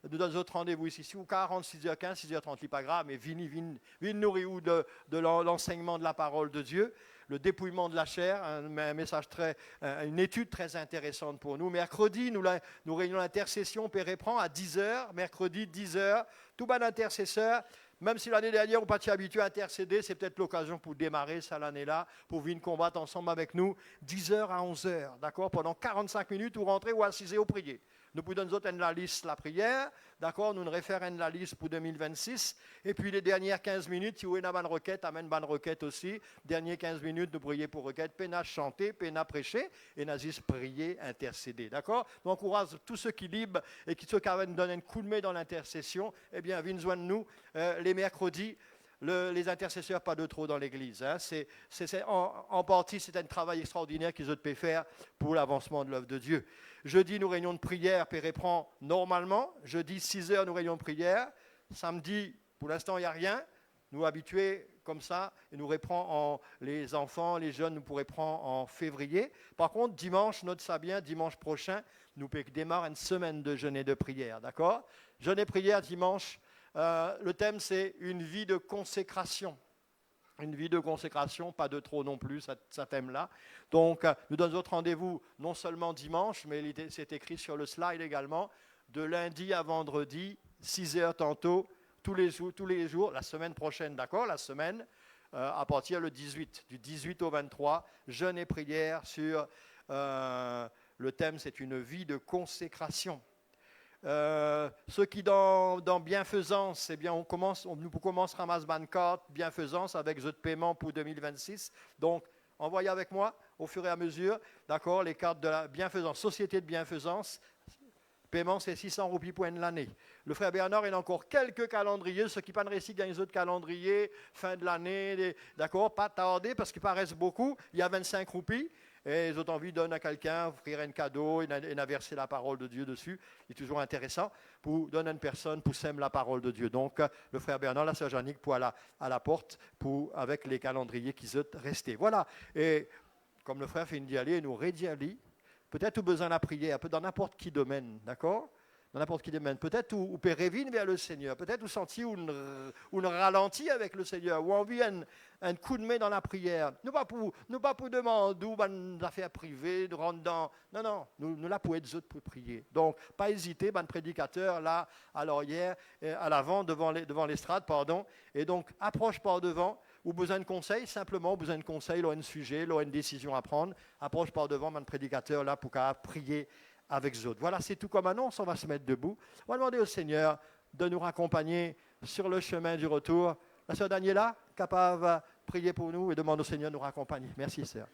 nous avons d'autres rendez-vous ici, ou 40, 6h15, 6h30, c'est pas grave, mais vine nourrir de l'enseignement de la parole de Dieu, le dépouillement de la chair, un message une étude très intéressante pour nous. Mercredi, nous réunions l'intercession Père et prend à 10h, mercredi, 10h, tout bas d'intercesseurs. Même si l'année dernière, on n'a pas été habitué à intercéder, c'est peut-être l'occasion pour démarrer ça l'année-là, pour venir combattre ensemble avec nous, 10h à 11h, d'accord? Pendant 45 minutes, vous rentrez ou assisez au prier. Nous pouvons nous donner la liste, la prière, d'accord, nous référons la liste pour 2026. Et puis les dernières 15 minutes, si vous avez une requête, amène une requête aussi. Dernières 15 minutes, nous prions pour requête, péna chanter, péna prêcher, et nous prier, intercéder, d'accord? Nous encourageons tous ceux qui librent et qui nous donnent un coup de main dans l'intercession, eh bien, viennent joindre nous les mercredis. Les intercesseurs, pas de trop dans l'église. Hein. En partie, c'est un travail extraordinaire qu'ils ont pu faire pour l'avancement de l'œuvre de Dieu. Jeudi, nous réunions de prière, puis reprend normalement. Jeudi, 6 heures, nous réunions de prière. Samedi, pour l'instant, il n'y a rien. Nous habitués comme ça, et nous reprend les enfants, les jeunes, nous pourrons prendre en février. Par contre, dimanche, note ça bien, dimanche prochain, nous démarrons une semaine de jeûne et de prière. D'accord? Jeûne et prière dimanche. Le thème, c'est une vie de consécration. Une vie de consécration, pas de trop non plus, ça thème-là. Donc, nous donnons notre rendez-vous non seulement dimanche, mais c'est écrit sur le slide également, de lundi à vendredi, 6 heures tantôt, tous les jours, la semaine prochaine, d'accord? La semaine, à partir du 18 au 23, jeûne et prière sur le thème, c'est une vie de consécration. Ceux qui dans bienfaisance, eh bien, nous commençons à ramasser une carte bienfaisance avec jeu de paiement pour 2026. Donc, envoyez avec moi au fur et à mesure, d'accord, les cartes de la bienfaisance, société de bienfaisance. Paiement, c'est 600 roupies pour l'année. Le frère Bernard, il a encore quelques calendriers. Ceux qui n'ont pas réussi à gagner les autres calendriers, fin de l'année, d'accord, pas tarder parce qu'il paraissent beaucoup. Il y a 25 roupies. Et ils ont envie de donner à quelqu'un, offrir un cadeau, et verser la parole de Dieu dessus. C'est toujours intéressant pour donner à une personne, pour s'aimer la parole de Dieu. Donc, le frère Bernard, la sœur Jannick, pour à la porte, avec les calendriers qui sont restés. Voilà. Et comme le frère fait une dialie, nous rédialie. Peut-être vous besoin de la prière, dans n'importe quel domaine, d'accord? Dans n'importe quel domaine. Peut-être vous pouvez revenir vers le Seigneur. Peut-être vous sentiez une ralenti avec le Seigneur. Ou envie un coup de main dans la prière. Nous pas pour demander des affaires privées, de rentrer dans. Non. Nous là pour être autres pour prier. Donc, pas hésiter, prédicateur là, à l'arrière, à l'avant, devant l'estrade, pardon. Et donc, approche par devant. Ou besoin de conseils, simplement besoin de conseils, là, un sujet, là, une décision à prendre. Approche par devant, prédicateur là, pour prier avec les autres. Voilà, c'est tout comme annonce, on va se mettre debout. On va demander au Seigneur de nous raccompagner sur le chemin du retour. La sœur Daniela, capable de prier pour nous et demander au Seigneur de nous raccompagner. Merci, sœur.